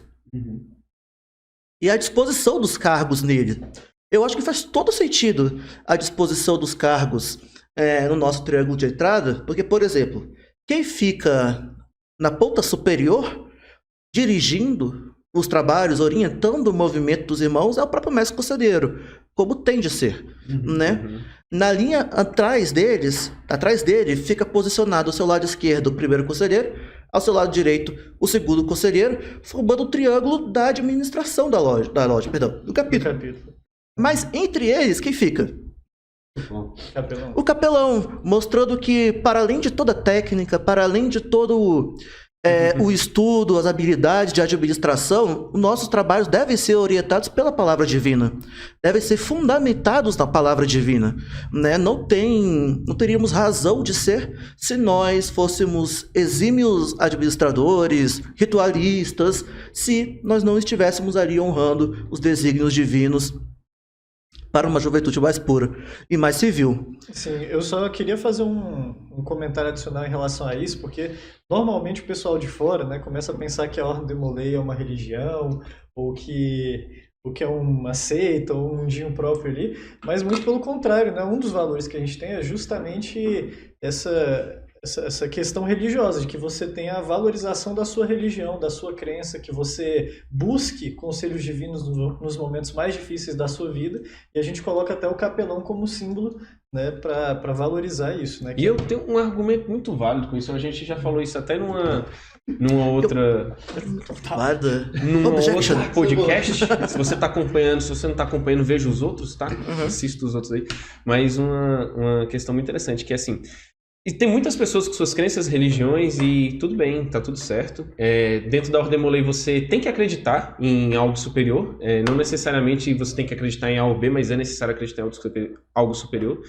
E a disposição dos cargos nele. Eu acho que faz todo sentido a disposição dos cargos no nosso triângulo de entrada, porque, por exemplo, quem fica na ponta superior, dirigindo os trabalhos, orientando o movimento dos irmãos, é o próprio mestre conselheiro, como tem de ser, né? Na linha atrás dele, fica posicionado ao seu lado esquerdo o primeiro conselheiro, Ao seu lado direito, o segundo conselheiro, formando o triângulo da administração da loja, do capítulo. Mas entre eles, quem fica? Capelão. O capelão, mostrando que, para além de toda a técnica, para além de todo o estudo, as habilidades de administração, os nossos trabalhos devem ser orientados pela palavra divina, devem ser fundamentados na palavra divina, né? Não teríamos razão de ser se nós fôssemos exímios administradores, ritualistas, se nós não estivéssemos ali honrando os desígnios divinos para uma juventude mais pura e mais civil. Sim, eu só queria fazer um comentário adicional em relação a isso, porque normalmente o pessoal de fora, né, começa a pensar que a Ordem de Molay é uma religião, ou que é uma seita, ou um mundinho próprio ali, mas muito pelo contrário, né? Um dos valores que a gente tem é justamente essa questão religiosa, de que você tenha a valorização da sua religião, da sua crença, que você busque conselhos divinos nos momentos mais difíceis da sua vida, e a gente coloca até o capelão como símbolo, né, para valorizar isso, né? E eu tenho um argumento muito válido com isso, a gente já falou isso até numa outra podcast. Se você tá acompanhando, se você não tá acompanhando, veja os outros, tá? Assista os outros aí. Mas uma questão muito interessante, que é assim, e tem muitas pessoas com suas crenças, religiões, e tudo bem, tá tudo certo. Dentro da Ordem Molay você tem que acreditar em algo superior. Não necessariamente você tem que acreditar em A ou B, mas é necessário acreditar em algo superior.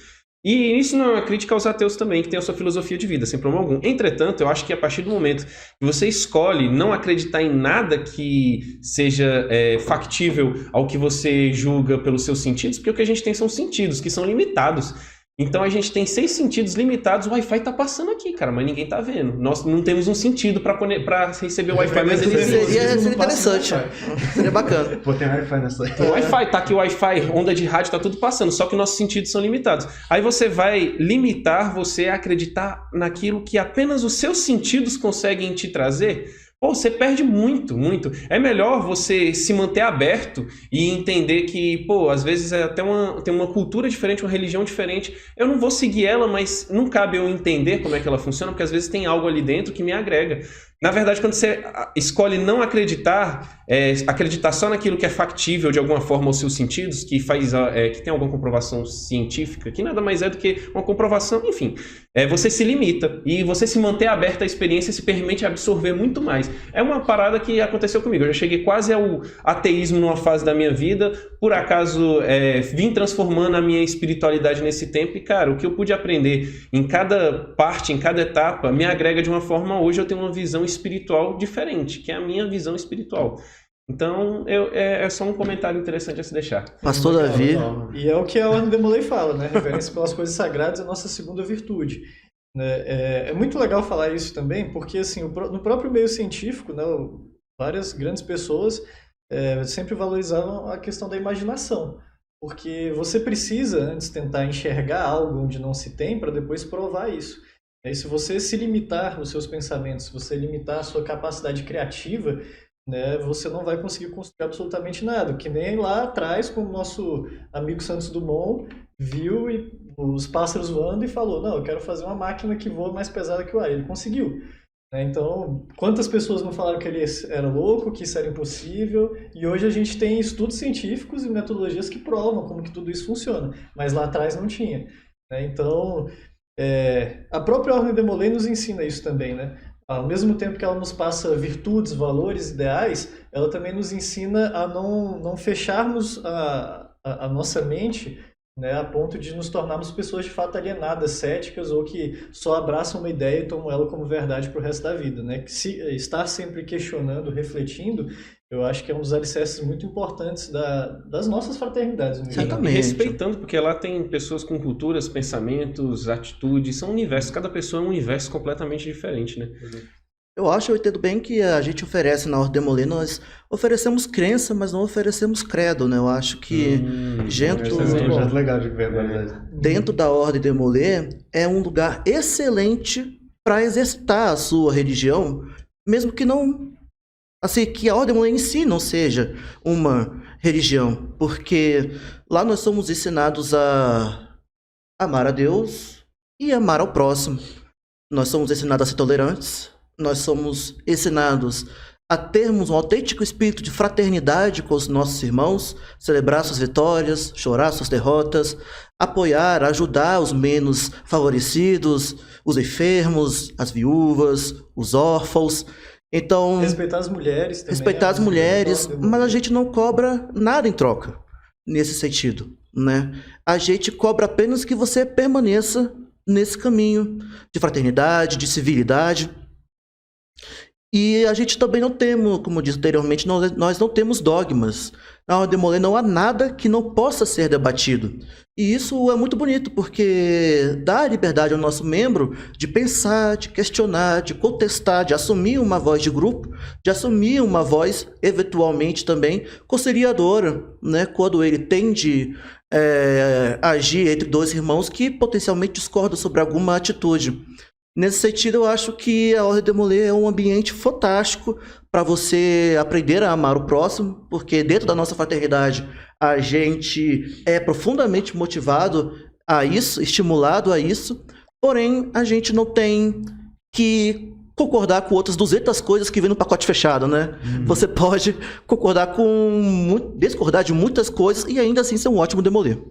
E isso não é uma crítica aos ateus também, que têm a sua filosofia de vida, sem problema algum. Entretanto, eu acho que a partir do momento que você escolhe não acreditar em nada que seja factível ao que você julga pelos seus sentidos, porque o que a gente tem são sentidos, que são limitados. Então a gente tem 6 sentidos limitados, o Wi-Fi tá passando aqui, cara, mas ninguém tá vendo. Nós não temos um sentido para receber o Wi-Fi, mas ele seria interessante. Seria bacana. Vou ter Wi-Fi nessa. O Wi-Fi, tá aqui o Wi-Fi, onda de rádio, tá tudo passando, só que nossos sentidos são limitados. Aí você vai limitar você a acreditar naquilo que apenas os seus sentidos conseguem te trazer. Pô, você perde muito, muito. É melhor você se manter aberto e entender que, pô, às vezes tem uma cultura diferente, uma religião diferente. Eu não vou seguir ela, mas não cabe eu entender como é que ela funciona, porque às vezes tem algo ali dentro que me agrega. Na verdade, quando você escolhe não acreditar, acreditar só naquilo que é factível de alguma forma aos seus sentidos, que tem alguma comprovação científica, que nada mais é do que uma comprovação, enfim, você se limita e você se manter aberto à experiência se permite absorver muito mais. É uma parada que aconteceu comigo. Eu já cheguei quase ao ateísmo numa fase da minha vida, por acaso vim transformando a minha espiritualidade nesse tempo e, cara, o que eu pude aprender em cada parte, em cada etapa, me agrega de uma forma. Hoje eu tenho uma visão espiritual diferente, que é a minha visão espiritual. Então, é só um comentário interessante a se deixar. Pastor Davi. E é o que a Ordem de Molay fala, né? Reverência pelas coisas sagradas é a nossa segunda virtude. É muito legal falar isso também, porque assim, no próprio meio científico, né, várias grandes pessoas sempre valorizavam a questão da imaginação. Porque você precisa antes tentar enxergar algo onde não se tem para depois provar isso. E se você se limitar os seus pensamentos, se você limitar a sua capacidade criativa, né, você não vai conseguir construir absolutamente nada. Que nem lá atrás, como o nosso amigo Santos Dumont viu os pássaros voando e falou, não, eu quero fazer uma máquina que voa mais pesada que o ar. Ele conseguiu. Então, quantas pessoas não falaram que ele era louco, que isso era impossível, e hoje a gente tem estudos científicos e metodologias que provam como que tudo isso funciona, mas lá atrás não tinha. Então, a própria Ordem de Molay nos ensina isso também, né? Ao mesmo tempo que ela nos passa virtudes, valores, ideais, ela também nos ensina a não fecharmos a nossa mente, né, a ponto de nos tornarmos pessoas de fato alienadas, céticas, ou que só abraçam uma ideia e tomam ela como verdade para o resto da vida. Né? Estar sempre questionando, refletindo, eu acho que é um dos alicerces muito importantes das nossas fraternidades. Certamente. E respeitando, porque lá tem pessoas com culturas, pensamentos, atitudes, são universos, cada pessoa é um universo completamente diferente, né? Eu entendo bem que a gente oferece na Ordem de Molay, nós oferecemos crença, mas não oferecemos credo, né? Eu acho que dentro da Ordem de Molay é um lugar excelente para exercitar a sua religião, mesmo que não, assim, que a Ordem de Molay em si não seja uma religião, porque lá nós somos ensinados a amar a Deus e amar ao próximo. Nós somos ensinados a ser tolerantes, nós somos ensinados a termos um autêntico espírito de fraternidade com os nossos irmãos, celebrar suas vitórias, chorar suas derrotas, apoiar, ajudar os menos favorecidos, os enfermos, as viúvas, os órfãos. Então, Respeitar as mulheres também. respeitar as mulheres, mas a gente não cobra nada em troca nesse sentido, né? A gente cobra apenas que você permaneça nesse caminho de fraternidade, de civilidade. E a gente também não temos, como eu disse anteriormente, nós não temos dogmas. Na Ordem Demolay não há nada que não possa ser debatido. E isso é muito bonito, porque dá liberdade ao nosso membro de pensar, de questionar, de contestar, de assumir uma voz de grupo, de assumir uma voz, eventualmente também, conciliadora, né? Quando ele tende a agir entre dois irmãos que potencialmente discordam sobre alguma atitude. Nesse sentido, eu acho que a Ordem Demolay é um ambiente fantástico para você aprender a amar o próximo, porque dentro da nossa fraternidade a gente é profundamente motivado a isso, estimulado a isso, porém a gente não tem que concordar com outras 200 coisas que vem no pacote fechado, né? Você pode concordar discordar de muitas coisas e ainda assim ser um ótimo Demolay.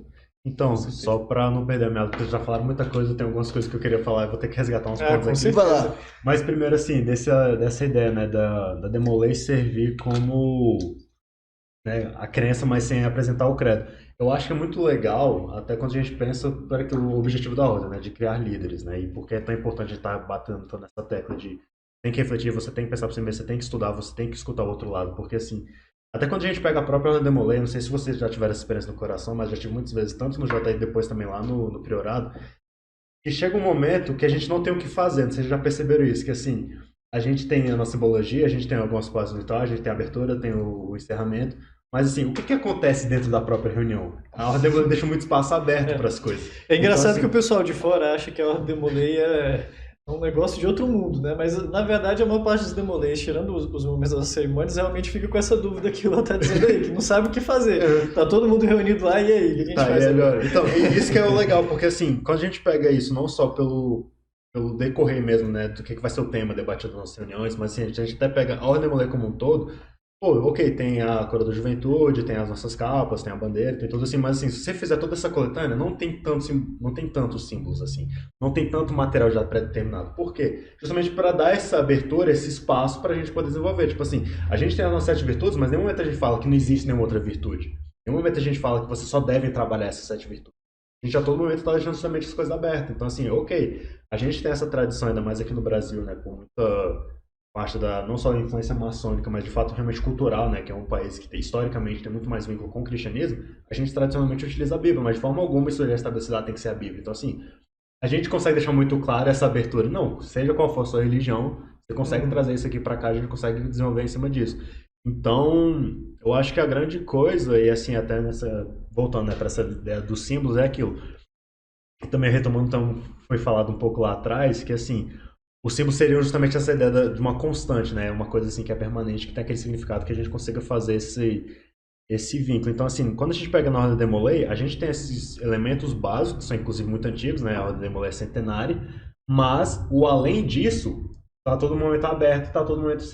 Então, só pra não perder a minha, porque já falaram muita coisa, tem algumas coisas que eu queria falar, eu vou ter que resgatar uns pontos aqui. Vai lá. Mas primeiro, assim, dessa ideia, né, da Demolay servir como, né, a crença, mas sem apresentar o credo. Eu acho que é muito legal, até quando a gente pensa para que o objetivo da ordem, né, de criar líderes, né, e por que é tão importante estar batendo toda essa tecla de tem que refletir, você tem que pensar por si mesmo, você tem que estudar, você tem que escutar o outro lado, porque assim, até quando a gente pega a própria Ordem Demolay, não sei se vocês já tiveram essa experiência no coração, mas já tive muitas vezes, tanto no JI depois também lá no Priorado, que chega um momento que a gente não tem o que fazer, vocês já perceberam isso, que assim, a gente tem a nossa simbologia, a gente tem algumas quadros virtuais, a gente tem a abertura, tem o encerramento, mas assim, o que acontece dentro da própria reunião? A Ordem Demolay deixa muito espaço aberto para as coisas. É engraçado Então, assim, que o pessoal de fora acha que a Ordem Demolay é um negócio de outro mundo, né? Mas na verdade a maior parte dos Demolays, tirando os momentos das cerimônias, realmente fica com essa dúvida que o Léo tá dizendo aí, que não sabe o que fazer. Tá todo mundo reunido lá, e aí? O que a gente faz agora? Então, isso que é o legal, porque assim, quando a gente pega isso, não só pelo decorrer mesmo, né, do que vai ser o tema debatido nas nossas reuniões, mas assim, a gente até pega a Ordem Demolay como um todo. Pô, ok, tem a Coroa da Juventude, tem as nossas capas, tem a bandeira, tem tudo assim, mas assim, se você fizer toda essa coletânea, não tem tantos símbolos assim, não tem tanto material já pré-determinado. Por quê? Justamente para dar essa abertura, esse espaço para a gente poder desenvolver. Tipo assim, a gente tem as nossas 7 virtudes, mas em nenhum momento a gente fala que não existe nenhuma outra virtude. Em nenhum momento a gente fala que você só deve trabalhar essas 7 virtudes. A gente a todo momento está deixando justamente as coisas abertas. Então assim, ok, a gente tem essa tradição ainda mais aqui no Brasil, né, com muita parte da, não só da influência maçônica, mas de fato realmente cultural, né, que é um país que historicamente tem muito mais vínculo com o cristianismo, a gente tradicionalmente utiliza a Bíblia, mas de forma alguma isso já é estabelecido, tem que ser a Bíblia. Então assim, a gente consegue deixar muito claro essa abertura. Não, seja qual for a sua religião, você consegue trazer isso aqui para cá, a gente consegue desenvolver em cima disso. Então, eu acho que a grande coisa, e assim, até voltando, né, para essa ideia dos símbolos, é aquilo. E também retomando, então, foi falado um pouco lá atrás, que assim, os símbolos seriam justamente essa ideia de uma constante, né? Uma coisa assim que é permanente, que tem aquele significado que a gente consiga fazer esse vínculo. Então, assim, quando a gente pega na Ordem Demolay, a gente tem esses elementos básicos, que são inclusive muito antigos, né? A Ordem Demolay é centenária, mas o além disso, está todo momento aberto, está todo momento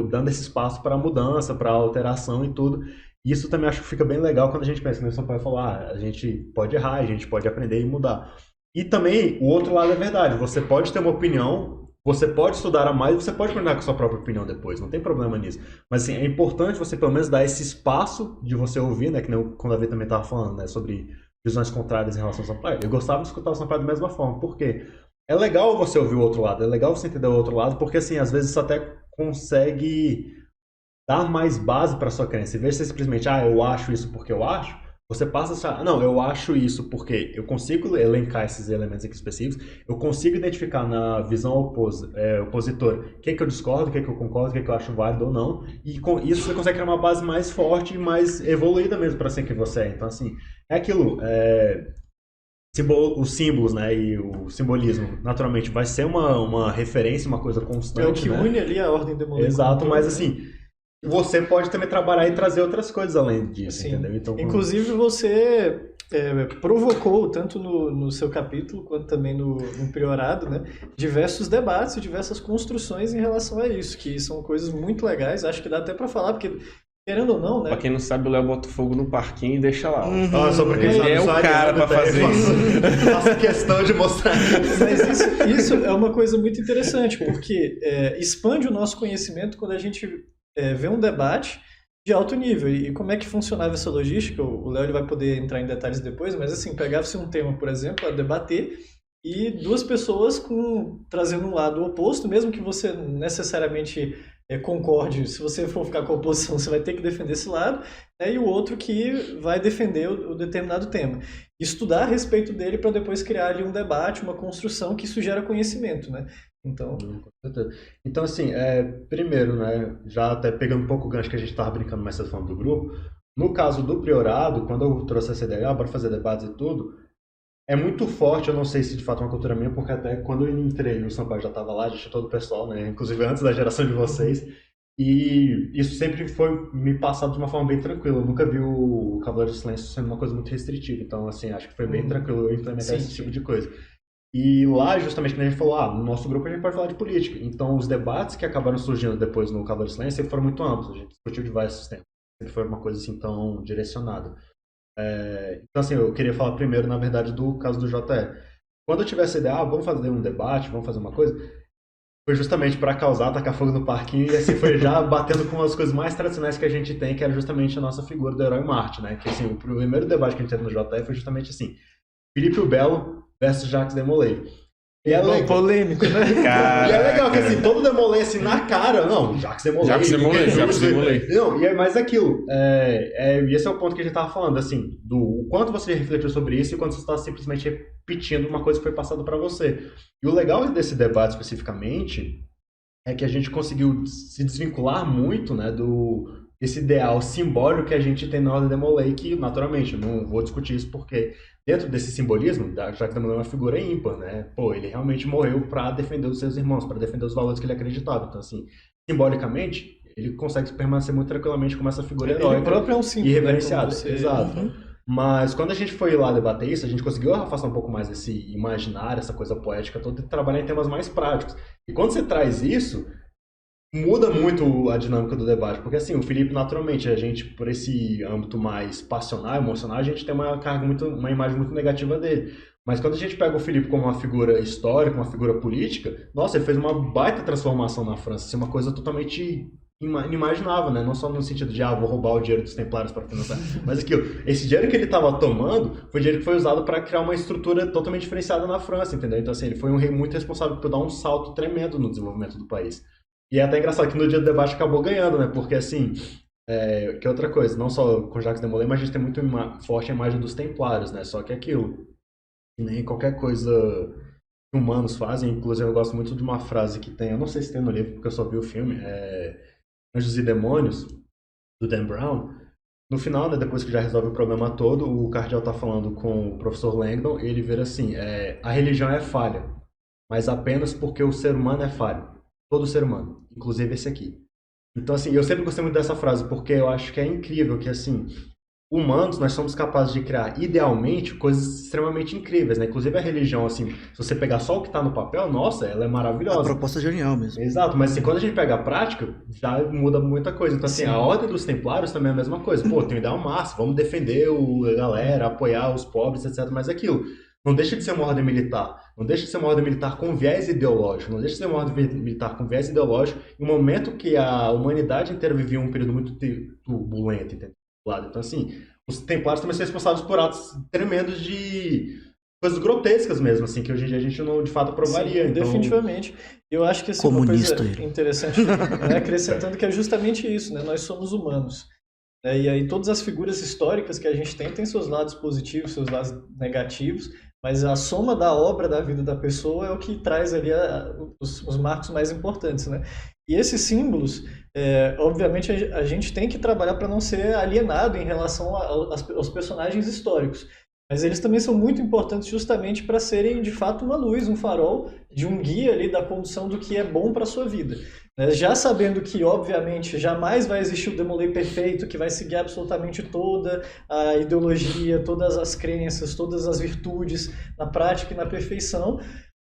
dando esse espaço para mudança, para alteração e tudo. E isso também acho que fica bem legal quando a gente pensa que o São Paulo falou, a gente pode errar, a gente pode aprender e mudar. E também, o outro lado é verdade, você pode ter uma opinião, você pode estudar a mais, você pode terminar com a sua própria opinião depois, não tem problema nisso. Mas assim, é importante você pelo menos dar esse espaço de você ouvir, né, que nem quando a Davi também estava falando, né, sobre visões contrárias em relação ao Sampaio. Eu gostava de escutar o Sampaio da mesma forma, por quê? É legal você ouvir o outro lado, é legal você entender o outro lado, porque assim, às vezes isso até consegue dar mais base para sua crença. Em vez de você simplesmente, eu acho isso porque eu acho, você passa a achar, não, eu acho isso porque eu consigo elencar esses elementos aqui específicos, eu consigo identificar na visão opositora o que eu discordo, o que eu concordo, o que eu acho válido ou não, e com isso você consegue criar uma base mais forte e mais evoluída mesmo para ser quem você é. Então, assim, é aquilo, os símbolos, né, e o simbolismo, naturalmente, vai ser uma referência, uma coisa constante, é o que né? une ali a Ordem Demolay. Exato, mas assim, você pode também trabalhar e trazer outras coisas além disso, Sim. entendeu? Então, Inclusive, você provocou, tanto no seu capítulo quanto também no Priorado, né, diversos debates e diversas construções em relação a isso, que são coisas muito legais. Acho que dá até para falar, porque, querendo ou não, né? Pra quem não sabe, o Léo bota fogo no parquinho e deixa lá. Ah, só pra quem Ele sabe, é o só cara pra fazer isso. Faço questão de mostrar isso. Mas isso é uma coisa muito interessante, porque expande o nosso conhecimento quando a gente vê um debate de alto nível. E como é que funcionava essa logística? O Léo ele vai poder entrar em detalhes depois, mas assim, pegava-se um tema, por exemplo, a debater, e duas pessoas trazendo um lado oposto, mesmo que você necessariamente concorde, se você for ficar com a oposição, você vai ter que defender esse lado, né, e o outro que vai defender o determinado tema. Estudar a respeito dele para depois criar ali um debate, uma construção que isso gera conhecimento, né? Então, Com certeza. Então, assim, primeiro, né, já até pegando um pouco o gancho que a gente estava brincando mais cedo falando do grupo, no caso do Priorado, quando eu trouxe essa ideia, para fazer debates e tudo, é muito forte, eu não sei se de fato é uma cultura minha, porque até quando eu entrei, o Sampaio já estava lá, já tinha todo o pessoal, né, inclusive antes da geração de vocês, e isso sempre foi me passado de uma forma bem tranquila. Eu nunca vi o Cavaleiro do Silêncio sendo uma coisa muito restritiva, então, assim, acho que foi bem tranquilo eu implementar esse tipo de coisa. E lá, justamente, quando a gente falou, no nosso grupo a gente pode falar de política. Então, os debates que acabaram surgindo depois no Cavaleiro do Silêncio sempre foram muito amplos. A gente discutiu diversos temas. Sempre foi uma coisa assim tão direcionada. Então, assim, eu queria falar primeiro, na verdade, do caso do JE. Quando eu tive essa ideia, vamos fazer um debate, vamos fazer uma coisa, foi justamente para causar, tacar fogo no parquinho, e assim, foi já batendo com as coisas mais tradicionais que a gente tem, que era justamente a nossa figura do herói Marte, né? Que, assim, o primeiro debate que a gente teve no JE foi justamente assim, Filipe o Belo versus Jacques Demolay. E é legal. polêmico, né? E é legal que assim, todo Demolay assim na cara, não, Jacques Demolay. Jacques Demolay. Não, e é mais aquilo. E esse é o ponto que a gente tava falando, assim, do o quanto você refletiu sobre isso e quanto você está simplesmente repetindo uma coisa que foi passada para você. E o legal desse debate especificamente é que a gente conseguiu se desvincular muito, né, esse ideal simbólico que a gente tem na Ordem Demolay, que naturalmente, eu não vou discutir isso porque dentro desse simbolismo, Jacques Demolay é uma figura ímpar, né? Pô, ele realmente morreu para defender os seus irmãos, para defender os valores que ele acreditava. Então, assim, simbolicamente, ele consegue permanecer muito tranquilamente como essa figura heróica. Ele próprio é um símbolo, e reverenciada. Né, Exato. Mas quando a gente foi lá debater isso, a gente conseguiu afastar um pouco mais desse imaginário, essa coisa poética toda, e trabalhar em temas mais práticos. E quando você traz isso, muda muito a dinâmica do debate, porque assim, o Felipe, naturalmente, a gente, por esse âmbito mais passional, emocional, a gente tem uma imagem muito negativa dele. Mas quando a gente pega o Felipe como uma figura histórica, uma figura política, nossa, ele fez uma baita transformação na França, assim, uma coisa totalmente inimaginável, né? Não só no sentido de, vou roubar o dinheiro dos templários para financiar, mas esse dinheiro que ele estava tomando foi dinheiro que foi usado para criar uma estrutura totalmente diferenciada na França, entendeu? Então, assim, ele foi um rei muito responsável por dar um salto tremendo no desenvolvimento do país. E é até engraçado que no dia do debate acabou ganhando, né? Porque, assim, que é outra coisa, não só com Jacques Demolay, mas a gente tem muito forte a imagem dos templários, né? Só que aquilo, nem qualquer coisa que humanos fazem, inclusive eu gosto muito de uma frase que tem, eu não sei se tem no livro, porque eu só vi o filme, Anjos e Demônios, do Dan Brown. No final, né, depois que já resolve o problema todo, o cardeal tá falando com o professor Langdon, e ele vira assim, a religião é falha, mas apenas porque o ser humano é falho. Todo ser humano, inclusive esse aqui. Então, assim, eu sempre gostei muito dessa frase, porque eu acho que é incrível que, assim, humanos, nós somos capazes de criar, idealmente, coisas extremamente incríveis, né? Inclusive a religião, assim, se você pegar só o que está no papel, nossa, ela é maravilhosa. A proposta é genial mesmo. Exato, mas assim, quando a gente pega a prática, já muda muita coisa. Então, assim, a Ordem dos Templários também é a mesma coisa. Pô, tem um ideal máximo, vamos defender a galera, apoiar os pobres, etc, mas aquilo. Não deixa de ser uma ordem militar. Não deixa de ser uma ordem militar com viés ideológico. Não deixa de ser uma ordem militar com viés ideológico em um momento que a humanidade inteira vivia um período muito turbulento, entendeu? Então, assim, os templários também são responsáveis por atos tremendos de coisas grotescas mesmo, assim, que hoje em dia a gente não, de fato, aprovaria. Sim, então... definitivamente. Eu acho que assim, uma coisa interessante, né, acrescentando que é justamente isso, né? Nós somos humanos. E aí todas as figuras históricas que a gente tem seus lados positivos, seus lados negativos, mas a soma da obra da vida da pessoa é o que traz ali os marcos mais importantes, né? E esses símbolos, obviamente, a gente tem que trabalhar para não ser alienado em relação aos personagens históricos. Mas eles também são muito importantes justamente para serem, de fato, uma luz, um farol, de um guia ali da condução do que é bom para a sua vida. né? Já sabendo que, obviamente, jamais vai existir o Demolay perfeito, que vai seguir absolutamente toda a ideologia, todas as crenças, todas as virtudes na prática e na perfeição,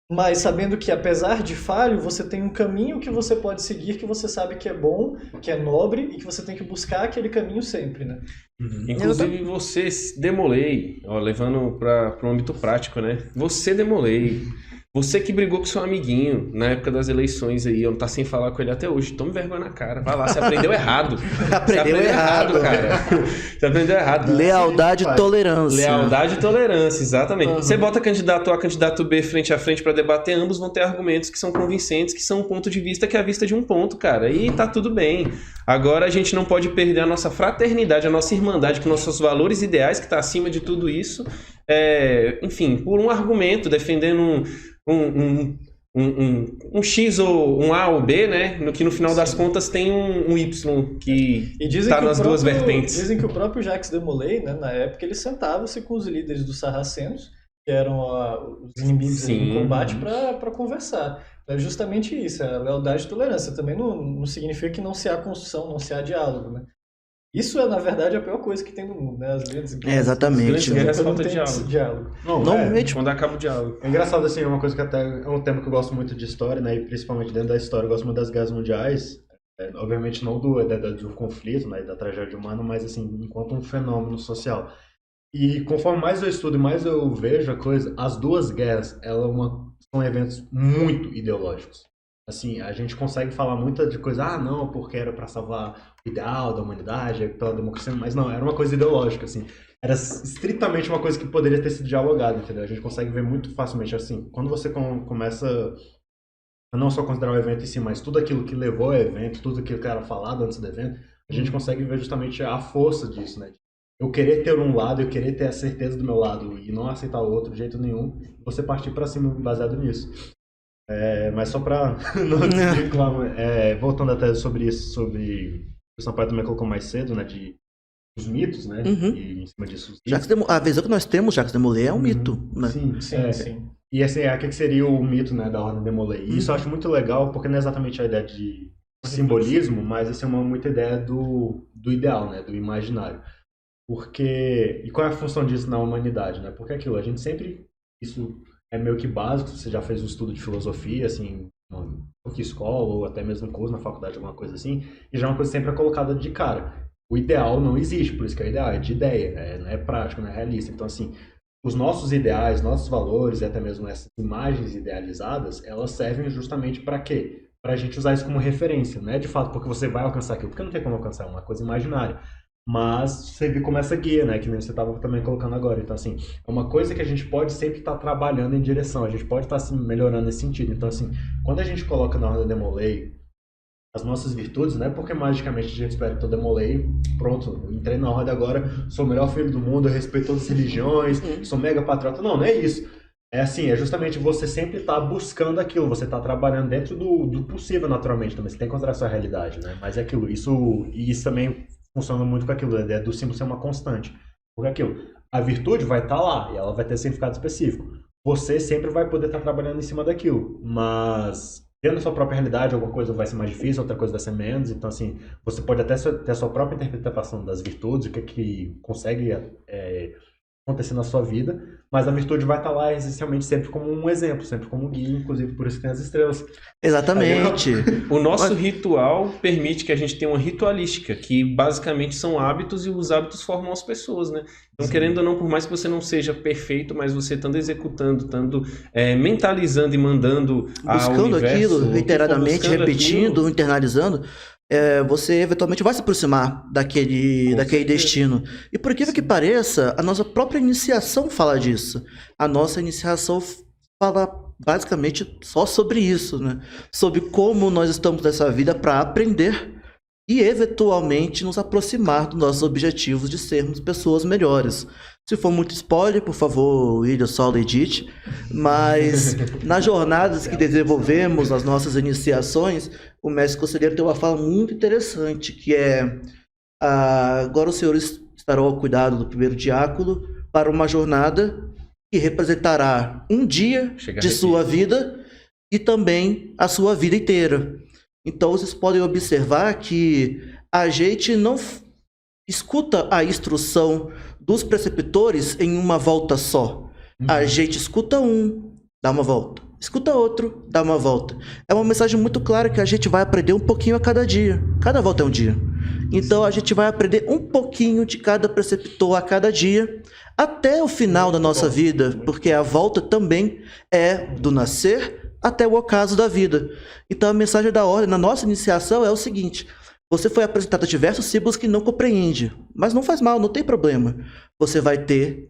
mas sabendo que, apesar de falho, você tem um caminho que você pode seguir, que você sabe que é bom, que é nobre, e que você tem que buscar aquele caminho sempre, né? Inclusive você, Demolay, ó, levando para o âmbito prático, né? Você, Demolay, você que brigou com seu amiguinho na época das eleições aí, ó, não tá sem falar com ele até hoje, tome vergonha na cara, vai lá, você aprendeu errado. Aprendeu errado, cara. Você aprendeu errado. Lealdade e tolerância. Lealdade e tolerância, exatamente. Você bota candidato A, candidato B frente a frente para debater, ambos vão ter argumentos que são convincentes, que são um ponto de vista que é a vista de um ponto, cara. E tá tudo bem. Agora a gente não pode perder a nossa fraternidade, a nossa irmandade, com nossos valores ideais, que tá acima de tudo isso. Enfim, por um argumento, defendendo um X ou um A ou B, né? Que no final das contas tem um Y que está nas duas vertentes. Dizem que o próprio Jacques Demolay, né, na época, ele sentava-se com os líderes dos sarracenos, que eram os inimigos em combate, para conversar. É justamente isso, a lealdade e tolerância. Também não significa que não se há construção, não se há diálogo, né? Isso é, na verdade, a pior coisa que tem no mundo, né? As grandes guerras. Exatamente. As falta de diálogo. Normalmente, quando acaba o diálogo. É engraçado, assim, uma coisa que até é um tema que eu gosto muito de história, né? E principalmente dentro da história, eu gosto muito das guerras mundiais. Obviamente não do conflito, né? Da tragédia humana, mas, assim, enquanto um fenômeno social. E conforme mais eu estudo e mais eu vejo a coisa, as duas guerras, são eventos muito ideológicos. Assim, a gente consegue falar muita de coisa, não, porque era para salvar o ideal da humanidade, pela democracia, mas não, era uma coisa ideológica, assim. Era estritamente uma coisa que poderia ter sido dialogada, entendeu? A gente consegue ver muito facilmente, assim, quando você começa a não só considerar o evento em si, mas tudo aquilo que levou ao evento, tudo aquilo que era falado antes do evento, a gente consegue ver justamente a força disso, né? Eu querer ter um lado, eu querer ter a certeza do meu lado e não aceitar o outro de jeito nenhum, você partir para cima baseado nisso. Mas só para não desvirtuar, voltando até sobre isso, sobre o Sampaio também colocou mais cedo, né, dos mitos, né, e em cima disso. A visão que nós temos, Jacques Demolay, é um mito, né? Sim. E assim, o que seria o mito, né, da Ordem Demolay? E isso eu acho muito legal, porque não é exatamente a ideia de simbolismo, mas assim, muita ideia do ideal, né, do imaginário. E qual é a função disso na humanidade, né? Porque aquilo, a gente sempre, isso é meio que básico, você já fez um estudo de filosofia, assim, em escola, ou até mesmo curso na faculdade, alguma coisa assim, e já é uma coisa sempre colocada de cara. O ideal não existe, por isso que é o ideal, é de ideia, não é prático, não é realista. Então, assim, os nossos ideais, nossos valores, e até mesmo essas imagens idealizadas, elas servem justamente para quê? Para a gente usar isso como referência, não é de fato porque você vai alcançar aquilo, porque não tem como alcançar, é uma coisa imaginária. Mas você vê como essa guia, né, que nem você estava também colocando agora. Então, assim, é uma coisa que a gente pode sempre estar trabalhando em direção, a gente pode estar assim, melhorando nesse sentido. Então, assim, quando a gente coloca na Ordem Demolay as nossas virtudes, não é porque magicamente a gente espera que eu Demolay, pronto, entrei na Ordem agora, sou o melhor filho do mundo, eu respeito todas as religiões, sou mega patriota. Não é isso. É assim, é justamente você sempre estar buscando aquilo, você está trabalhando dentro do possível, naturalmente, também. Você tem que considerar a sua realidade, né? Mas é aquilo, isso também funciona muito com aquilo, a ideia do símbolo ser uma constante. Porque aquilo, a virtude vai estar lá e ela vai ter significado específico. Você sempre vai poder estar trabalhando em cima daquilo, mas tendo a sua própria realidade, alguma coisa vai ser mais difícil, outra coisa vai ser menos. Então, assim, você pode até ter a sua própria interpretação das virtudes, o que consegue acontecer na sua vida, mas a virtude vai estar lá essencialmente sempre como um exemplo, sempre como um guia, inclusive por isso que tem as estrelas. Exatamente. O nosso ritual permite que a gente tenha uma ritualística, que basicamente são hábitos e os hábitos formam as pessoas, né? Então, querendo ou não, por mais que você não seja perfeito, mas você estando executando, estando mentalizando e mandando ao universo, aquilo, reiteradamente, repetindo, aquilo, internalizando, você eventualmente vai se aproximar daquele destino. E por incrível que pareça, a nossa própria iniciação fala disso. A nossa iniciação fala basicamente só sobre isso, né? Sobre como nós estamos nessa vida para aprender e eventualmente nos aproximar dos nossos objetivos de sermos pessoas melhores. Se for muito spoiler, por favor, William, solo edite. Mas nas jornadas que desenvolvemos, nas nossas iniciações, o mestre conselheiro tem uma fala muito interessante, que é: agora os senhores estarão ao cuidado do primeiro diácono para uma jornada que representará um dia de sua vida e também a sua vida inteira. Então vocês podem observar que a gente não escuta a instrução dos preceptores em uma volta só. A gente escuta um, dá uma volta. Escuta outro, dá uma volta. É uma mensagem muito clara que a gente vai aprender um pouquinho a cada dia. Cada volta é um dia. Então a gente vai aprender um pouquinho de cada preceptor a cada dia, até o final da nossa vida, porque a volta também é do nascer até o ocaso da vida. Então a mensagem da ordem na nossa iniciação é o seguinte: você foi apresentado a diversos símbolos que não compreende, mas não faz mal, não tem problema. Você vai ter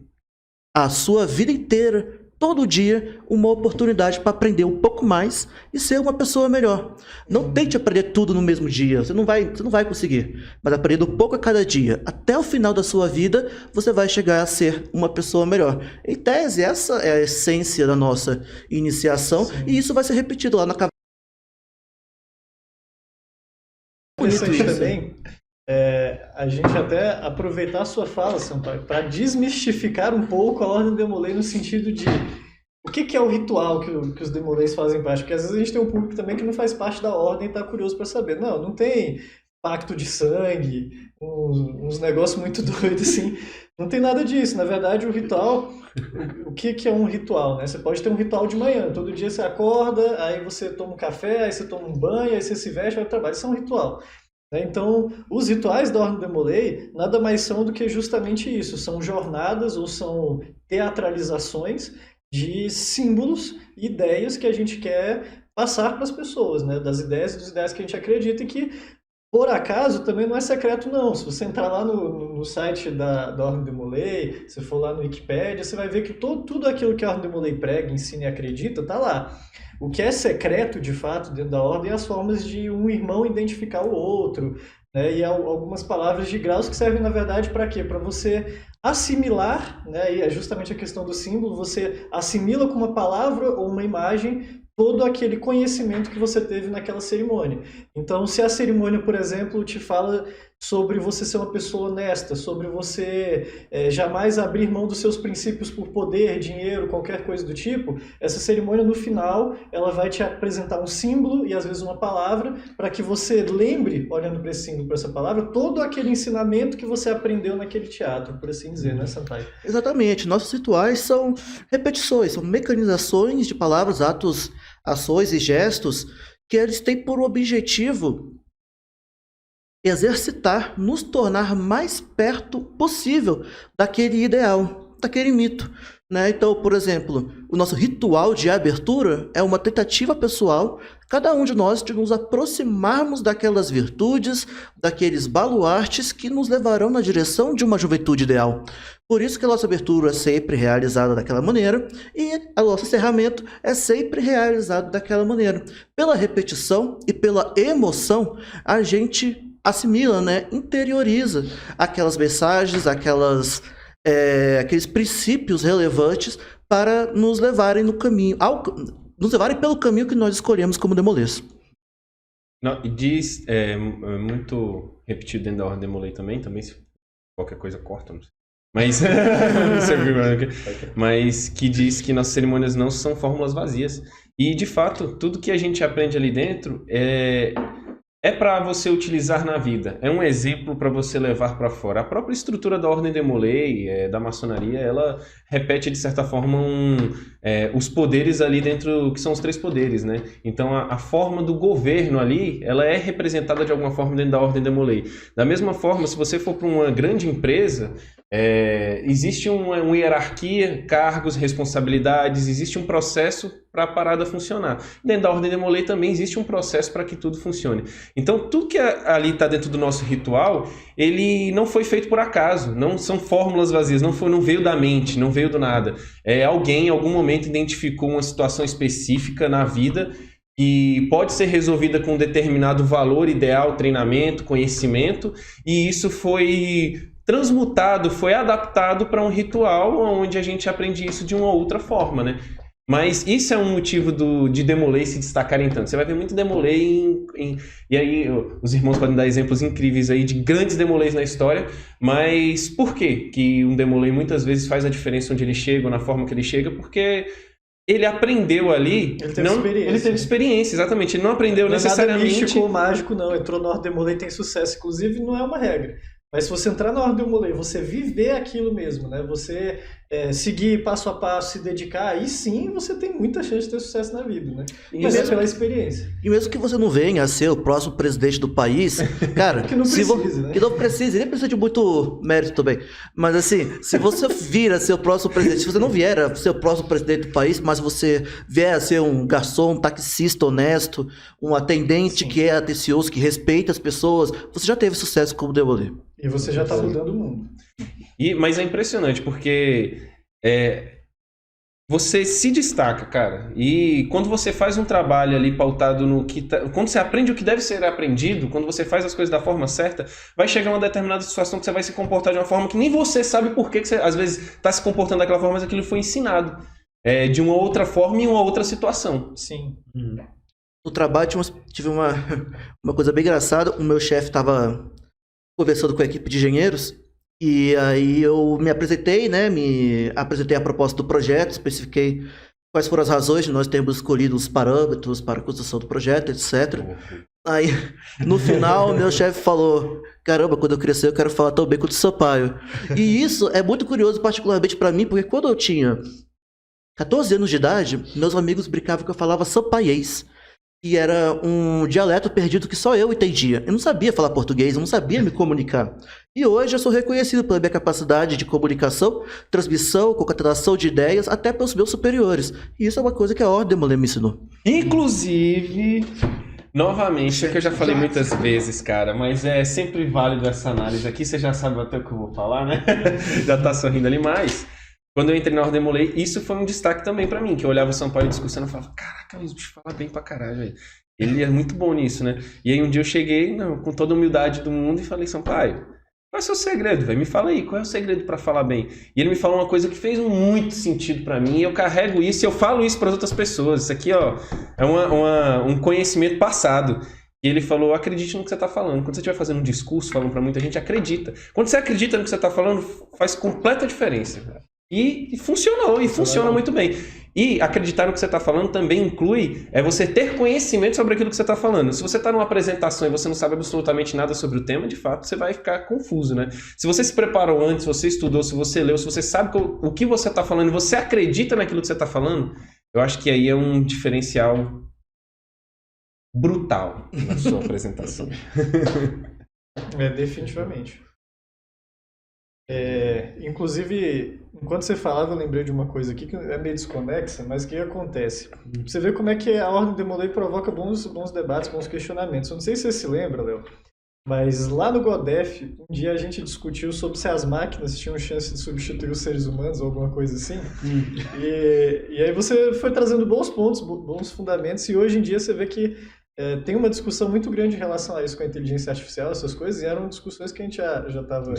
a sua vida inteira, todo dia, uma oportunidade para aprender um pouco mais e ser uma pessoa melhor. Não tente aprender tudo no mesmo dia, você não vai conseguir. Mas aprendendo um pouco a cada dia, até o final da sua vida, você vai chegar a ser uma pessoa melhor. Em tese, essa é a essência da nossa iniciação. Sim. E isso vai ser repetido lá na caverna. Interessante também a gente até aproveitar a sua fala, Sampaio, para desmistificar um pouco a Ordem Demolei no sentido de o que é o ritual que os Demoleis fazem parte, porque às vezes a gente tem um público também que não faz parte da Ordem e está curioso para saber. Não tem pacto de sangue, uns negócios muito doidos assim, não tem nada disso. Na verdade, o ritual, o que é um ritual, né? Você pode ter um ritual de manhã, todo dia você acorda, aí você toma um café, aí você toma um banho, aí você se veste, vai ao trabalho, isso é um ritual. Então, os rituais da Ordem Demolei nada mais são do que justamente isso, são jornadas ou são teatralizações de símbolos e ideias que a gente quer passar para as pessoas, né? Das ideias e dos ideais que a gente acredita e que, por acaso, também não é secreto não. Se você entrar lá no site da Ordem Demolei, se for lá no Wikipedia, você vai ver que tudo aquilo que a Ordem Demolei prega, ensina e acredita, está lá. O que é secreto, de fato, dentro da ordem é as formas de um irmão identificar o outro, né? E algumas palavras de graus que servem, na verdade, para quê? Para você assimilar, né? E é justamente a questão do símbolo, você assimila com uma palavra ou uma imagem todo aquele conhecimento que você teve naquela cerimônia. Então, se a cerimônia, por exemplo, te fala sobre você ser uma pessoa honesta, sobre você jamais abrir mão dos seus princípios por poder, dinheiro, qualquer coisa do tipo, essa cerimônia, no final, ela vai te apresentar um símbolo e, às vezes, uma palavra, para que você lembre, olhando para esse símbolo, para essa palavra, todo aquele ensinamento que você aprendeu naquele teatro, por assim dizer, né, Sampaio? Exatamente. Nossos rituais são repetições, são mecanizações de palavras, atos, ações e gestos que eles têm por objetivo exercitar, nos tornar mais perto possível daquele ideal, daquele mito, né? Então, por exemplo, o nosso ritual de abertura é uma tentativa pessoal, cada um de nós, de nos aproximarmos daquelas virtudes, daqueles baluartes que nos levarão na direção de uma juventude ideal. Por isso que a nossa abertura é sempre realizada daquela maneira e o nosso encerramento é sempre realizado daquela maneira. Pela repetição e pela emoção, a gente assimila, né? Interioriza aquelas mensagens, aqueles princípios relevantes para nos levarem no caminho, nos levarem pelo caminho que nós escolhemos como Demolês. Diz, muito repetido dentro da Ordem Demolei também, se qualquer coisa corta, não sei. Mas, mas que diz que nossas cerimônias não são fórmulas vazias. E, de fato, tudo que a gente aprende ali dentro é para você utilizar na vida. É um exemplo para você levar para fora. A própria estrutura da Ordem Demolei, da maçonaria, ela repete, de certa forma, os poderes ali dentro, que são os 3 poderes, né? Então, a forma do governo ali, ela é representada de alguma forma dentro da Ordem Demolei. Da mesma forma, se você for para uma grande empresa, existe uma hierarquia, cargos, responsabilidades, existe um processo para a parada funcionar. Dentro da Ordem Demolei também existe um processo para que tudo funcione. Então, tudo que ali está dentro do nosso ritual, ele não foi feito por acaso, não são fórmulas vazias, não veio da mente, não veio do nada. Alguém, em algum momento, identificou uma situação específica na vida e pode ser resolvida com um determinado valor ideal, treinamento, conhecimento, e isso foi transmutado, foi adaptado para um ritual onde a gente aprende isso de uma outra forma, né? Mas isso é um motivo de Demolei se destacarem tanto. Você vai ver muito Demolei e aí os irmãos podem dar exemplos incríveis aí de grandes Demoleis na história, mas por quê que um Demolei muitas vezes faz a diferença onde ele chega ou na forma que ele chega? Porque ele aprendeu ali... Ele teve experiência. Ele teve experiência, exatamente. Ele não aprendeu Não é nada necessariamente... místico ou mágico, não. Entrou na Ordem Demolei, tem sucesso. Inclusive, não é uma regra. Mas se você entrar na Ordem Demolei, você viver aquilo mesmo, né? Você seguir passo a passo, se dedicar, aí sim você tem muita chance de ter sucesso na vida, né? Mas é pela experiência. E mesmo que você não venha a ser o próximo presidente do país, cara... Que não precisa, né? Que não precisa, nem precisa de muito mérito também. Mas assim, se você vir a ser o próximo presidente, se você não vier a ser o próximo presidente do país, mas você vier a ser um garçom, um taxista honesto, um atendente que é atencioso, que respeita as pessoas, você já teve sucesso como Demolei. E você já tá mudando o mundo. Mas é impressionante, porque você se destaca, cara. E quando você faz um trabalho ali pautado no que... Quando você aprende o que deve ser aprendido, quando você faz as coisas da forma certa, vai chegar uma determinada situação que você vai se comportar de uma forma que nem você sabe por que você, às vezes, está se comportando daquela forma, mas aquilo foi ensinado. De uma outra forma e em uma outra situação. Sim. No trabalho tive uma coisa bem engraçada. O meu chefe estava conversando com a equipe de engenheiros, e aí eu me apresentei, né? Me apresentei a proposta do projeto, especifiquei quais foram as razões de nós termos escolhido os parâmetros para a construção do projeto, etc. Aí, no final, meu chefe falou: caramba, quando eu crescer eu quero falar tão bem quanto o Sampaio. E isso é muito curioso, particularmente para mim, porque quando eu tinha 14 anos de idade, meus amigos brincavam que eu falava sampaiês. E era um dialeto perdido que só eu entendia. Eu não sabia falar português, eu não sabia me comunicar. E hoje eu sou reconhecido pela minha capacidade de comunicação, transmissão, concatenação de ideias, até pelos meus superiores. E isso é uma coisa que a Ordem Demolei me ensinou. Inclusive, novamente, é que eu já falei muitas vezes, cara, mas é sempre válido essa análise aqui. Você já sabe até o que eu vou falar, né? Já tá sorrindo ali, mas... Quando eu entrei na Ordem Demolei, isso foi um destaque também pra mim, que eu olhava o Sampaio discursando e falava, caraca, o bicho fala bem pra caralho, velho. Ele é muito bom nisso, né? E aí um dia eu cheguei, com toda a humildade do mundo, e falei, Sampaio, qual é o seu segredo, velho? Me fala aí, qual é o segredo pra falar bem? E ele me falou uma coisa que fez muito sentido pra mim, e eu carrego isso, e eu falo isso pras outras pessoas. Isso aqui, ó, é um conhecimento passado. E ele falou, acredite no que você está falando. Quando você estiver fazendo um discurso, falando pra muita gente, acredita. Quando você acredita no que você está falando, faz completa diferença, cara. E funcionou, e funciona muito bem. E acreditar no que você está falando também inclui você ter conhecimento sobre aquilo que você está falando. Se você está numa apresentação e você não sabe absolutamente nada sobre o tema, de fato, você vai ficar confuso, né? Se você se preparou antes, se você estudou, se você leu, se você sabe o que você está falando e você acredita naquilo que você está falando, eu acho que aí é um diferencial brutal na sua apresentação. Definitivamente. Inclusive, enquanto você falava, eu lembrei de uma coisa aqui que é meio desconexa, mas o que acontece? Você vê como é que a Ordem Demolei provoca bons debates, bons questionamentos. Eu não sei se você se lembra, Léo, mas lá no Godef, um dia a gente discutiu sobre se as máquinas tinham chance de substituir os seres humanos ou alguma coisa assim. E aí você foi trazendo bons pontos, bons fundamentos, e hoje em dia você vê que tem uma discussão muito grande em relação a isso com a inteligência artificial, essas coisas, e eram discussões que a gente já estava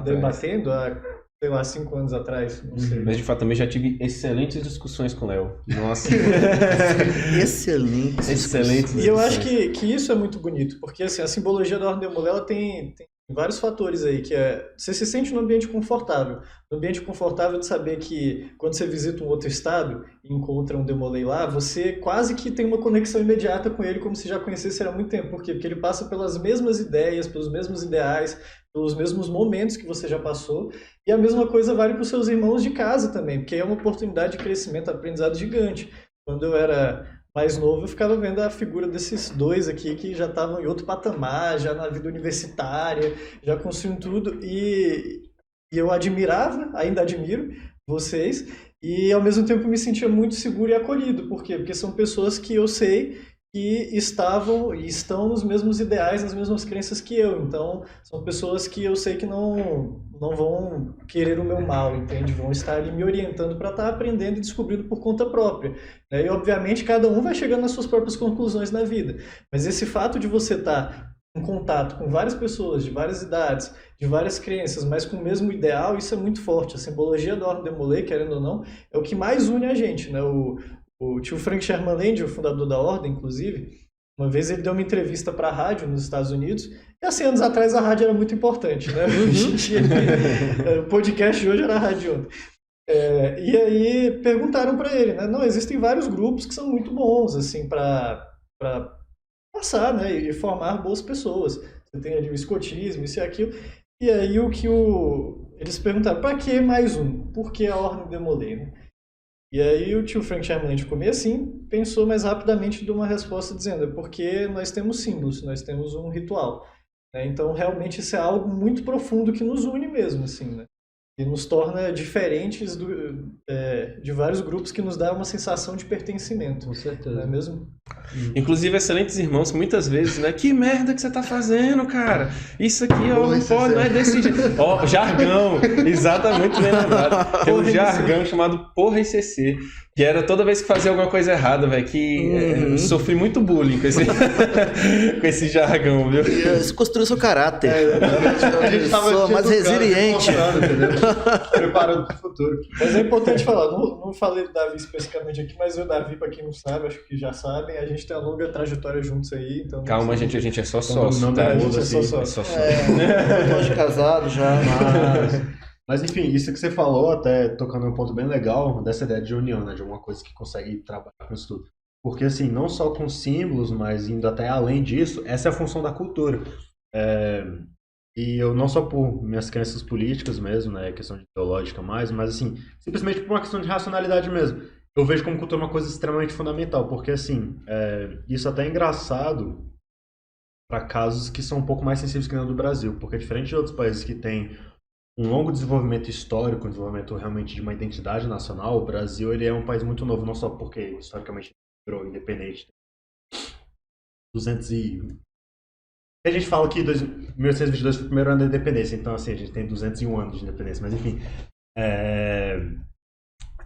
debatendo há, sei lá, 5 anos atrás, não sei. Mas de fato também já tive excelentes discussões com o Léo. Nossa. Excelentes. E eu acho que isso é muito bonito, porque assim, a simbologia da Ordem Demolei, ela tem vários fatores aí, que você se sente num ambiente confortável. No ambiente confortável de saber que quando você visita um outro estado e encontra um Demolei lá, você quase que tem uma conexão imediata com ele, como se já conhecesse há muito tempo. Por quê? Porque ele passa pelas mesmas ideias, pelos mesmos ideais, pelos mesmos momentos que você já passou. E a mesma coisa vale para os seus irmãos de casa também, porque é uma oportunidade de crescimento, aprendizado gigante. Quando eu era mais novo, eu ficava vendo a figura desses dois aqui que já estavam em outro patamar, já na vida universitária, já construindo tudo, e eu admirava, ainda admiro vocês, e ao mesmo tempo me sentia muito seguro e acolhido. Por quê? Porque são pessoas que eu sei que estavam e estão nos mesmos ideais, nas mesmas crenças que eu. Então, são pessoas que eu sei que não vão querer o meu mal, entende? Vão estar ali me orientando para estar aprendendo e descobrindo por conta própria. E, obviamente, cada um vai chegando nas suas próprias conclusões na vida. Mas esse fato de você estar em contato com várias pessoas, de várias idades, de várias crenças, mas com o mesmo ideal, isso é muito forte. A simbologia da Ordem Demolei, querendo ou não, é o que mais une a gente, né? O tio Frank Sherman Land, o fundador da Ordem, inclusive, uma vez ele deu uma entrevista para a rádio nos Estados Unidos, e há 100 anos atrás a rádio era muito importante, né? Hoje em dia, o podcast de hoje era a rádio. E aí perguntaram para ele, né? Não, existem vários grupos que são muito bons, assim, para passar, né? E formar boas pessoas. Você tem ali o escotismo, isso e aquilo. E aí eles perguntaram, para que mais um? Por que a Ordem de Molay, né? E aí o tio Frank Sherman ficou meio assim, pensou mais rapidamente de uma resposta dizendo, é porque nós temos símbolos, nós temos um ritual. Né? Então realmente isso é algo muito profundo que nos une mesmo, assim, né? E nos torna diferentes de vários grupos que nos dá uma sensação de pertencimento. Com certeza. Não é mesmo? Inclusive, excelentes irmãos, muitas vezes, né? Que merda que você tá fazendo, cara? Isso aqui, ó, Porra, não pode, não é desse jeito. Ó, jargão, exatamente bem lembrado. Tem um jargão chamado Porra ICC, que era toda vez que fazia alguma coisa errada, velho, que eu sofri muito bullying com esse, com esse jargão, viu? Isso construiu seu caráter. A gente tava Sou te mais educando, resiliente. te mostrando, entendeu? Preparando pro futuro. Mas é importante falar, não falei do Davi especificamente aqui, mas eu e o Davi, para quem não sabe, acho que já sabem, a gente tem uma longa trajetória juntos aí. Então Calma, não gente, a gente é só Não, sócio, não tá? dá a gente muda, é só assim. sócio. É só sócio. Nós de casado já. Mas enfim, isso que você falou, até tocando um ponto bem legal dessa ideia de união, né? De alguma coisa que consegue trabalhar com isso tudo. Porque assim, não só com símbolos, mas indo até além disso, essa é a função da cultura. E eu não só por minhas crenças políticas mesmo, né? Questão ideológica mais, mas assim, simplesmente por uma questão de racionalidade mesmo. Eu vejo como cultura uma coisa extremamente fundamental, porque assim, isso até é engraçado para casos que são um pouco mais sensíveis que no do Brasil, porque diferente de outros países que têm um longo desenvolvimento histórico, um desenvolvimento realmente de uma identidade nacional, o Brasil ele é um país muito novo, não só porque historicamente virou independente. 200 e... A gente fala que 1822 foi o primeiro ano da independência, então assim, a gente tem 201 anos de independência, mas enfim.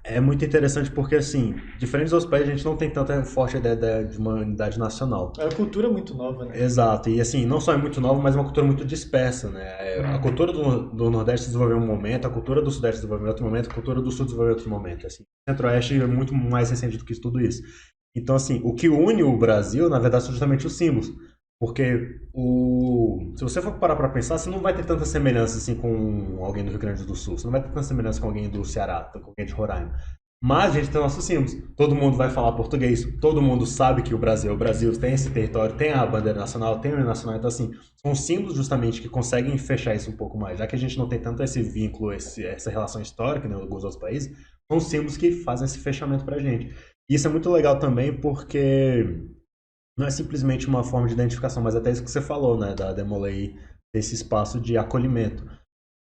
É muito interessante porque, assim, diferente dos outros países, a gente não tem tanta forte ideia de uma unidade nacional. É uma cultura muito nova, né? Exato, e assim, não só é muito nova, mas é uma cultura muito dispersa, né? A cultura do Nordeste se desenvolveu em um momento, a cultura do Sudeste se desenvolveu em outro momento, a cultura do Sul se desenvolveu em outro momento. Assim. O Centro-Oeste é muito mais recente do que tudo isso. Então, assim, o que une o Brasil, na verdade, são justamente os símbolos. Porque se você for parar pra pensar, você não vai ter tanta semelhança assim, com alguém do Rio Grande do Sul, você não vai ter tanta semelhança com alguém do Ceará, com alguém de Roraima. Mas a gente tem nossos símbolos. Todo mundo vai falar português, todo mundo sabe que o Brasil tem esse território, tem a bandeira nacional, tem o hino nacional. Então, assim, são símbolos justamente que conseguem fechar isso um pouco mais. Já que a gente não tem tanto esse vínculo, essa relação histórica, né, com alguns outros países, são símbolos que fazem esse fechamento pra gente. E isso é muito legal também porque não é simplesmente uma forma de identificação, mas até isso que você falou, né, da Demolay, desse espaço de acolhimento.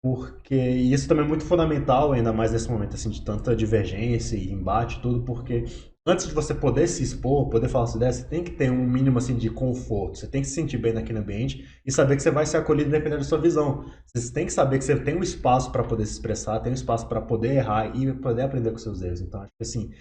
Porque isso também é muito fundamental, ainda mais nesse momento assim, de tanta divergência e embate e tudo, porque antes de você poder se expor, poder falar sua ideia, você tem que ter um mínimo assim, de conforto, você tem que se sentir bem naquele ambiente e saber que você vai ser acolhido independente da sua visão. Você tem que saber que você tem um espaço para poder se expressar, tem um espaço para poder errar e poder aprender com seus erros. Então, acho que assim,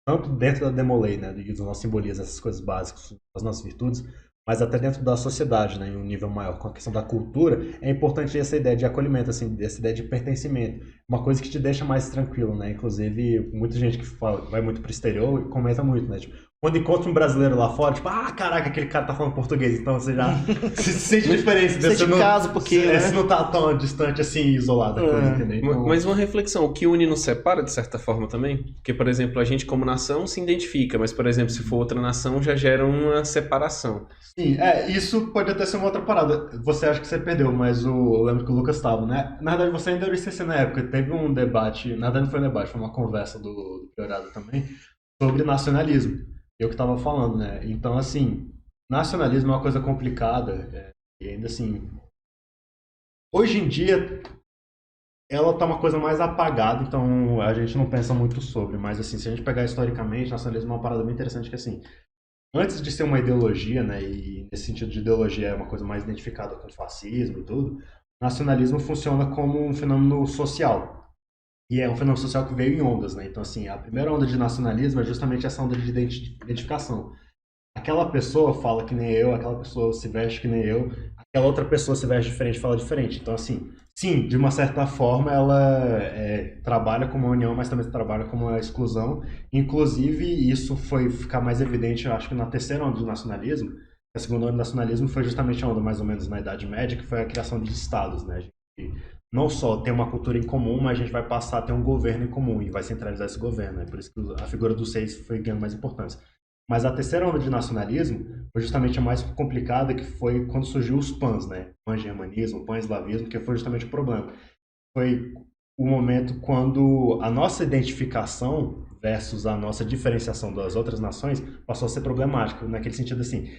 tanto dentro da Demolay, né, e dos nossos simbolismos, essas coisas básicas, as nossas virtudes, mas até dentro da sociedade, né, em um nível maior, com a questão da cultura, é importante essa ideia de acolhimento, assim, essa ideia de pertencimento. Uma coisa que te deixa mais tranquilo, né? Inclusive, muita gente que vai muito pro exterior comenta muito, né? Tipo, quando encontra um brasileiro lá fora, tipo, caraca, aquele cara tá falando português, então você já se sente diferente. Você de casa, porque você não tá tão distante assim, isolado, entendeu? Então, Mas uma reflexão, o que une nos separa de certa forma também? Porque, por exemplo, a gente como nação se identifica, mas, por exemplo, se for outra nação já gera uma separação. Sim, isso pode até ser uma outra parada. Você acha que você perdeu, mas eu lembro que o Lucas estava, né? Na verdade, você ainda era ICC na época. Teve um debate, na verdade não foi um debate, foi uma conversa do Priorado também, sobre nacionalismo. Eu que estava falando, né? Então, assim, nacionalismo é uma coisa complicada. E ainda assim, hoje em dia, ela tá uma coisa mais apagada, então a gente não pensa muito sobre. Mas, assim, se a gente pegar historicamente, nacionalismo é uma parada bem interessante que, assim, antes de ser uma ideologia, né, e nesse sentido de ideologia é uma coisa mais identificada com fascismo e tudo, nacionalismo funciona como um fenômeno social. E é um fenômeno social que veio em ondas, né? Então, assim, a primeira onda de nacionalismo é justamente essa onda de identificação. Aquela pessoa fala que nem eu, aquela pessoa se veste que nem eu, aquela outra pessoa se veste diferente e fala diferente. Então, assim, sim, de uma certa forma ela trabalha como uma união, mas também trabalha como uma exclusão. Inclusive, isso foi ficar mais evidente, eu acho que na terceira onda do nacionalismo. A segunda onda do nacionalismo foi justamente a onda mais ou menos na Idade Média, que foi a criação de estados, né? A gente não só ter uma cultura em comum, mas a gente vai passar a ter um governo em comum e vai centralizar esse governo. É por isso que a figura dos 6 foi ganhando mais importância. Mas a terceira onda de nacionalismo foi justamente a mais complicada, que foi quando surgiu os PANs, né? Pan-germanismo, pan-eslavismo, que foi justamente o problema. Foi o momento quando a nossa identificação versus a nossa diferenciação das outras nações passou a ser problemática, naquele sentido assim,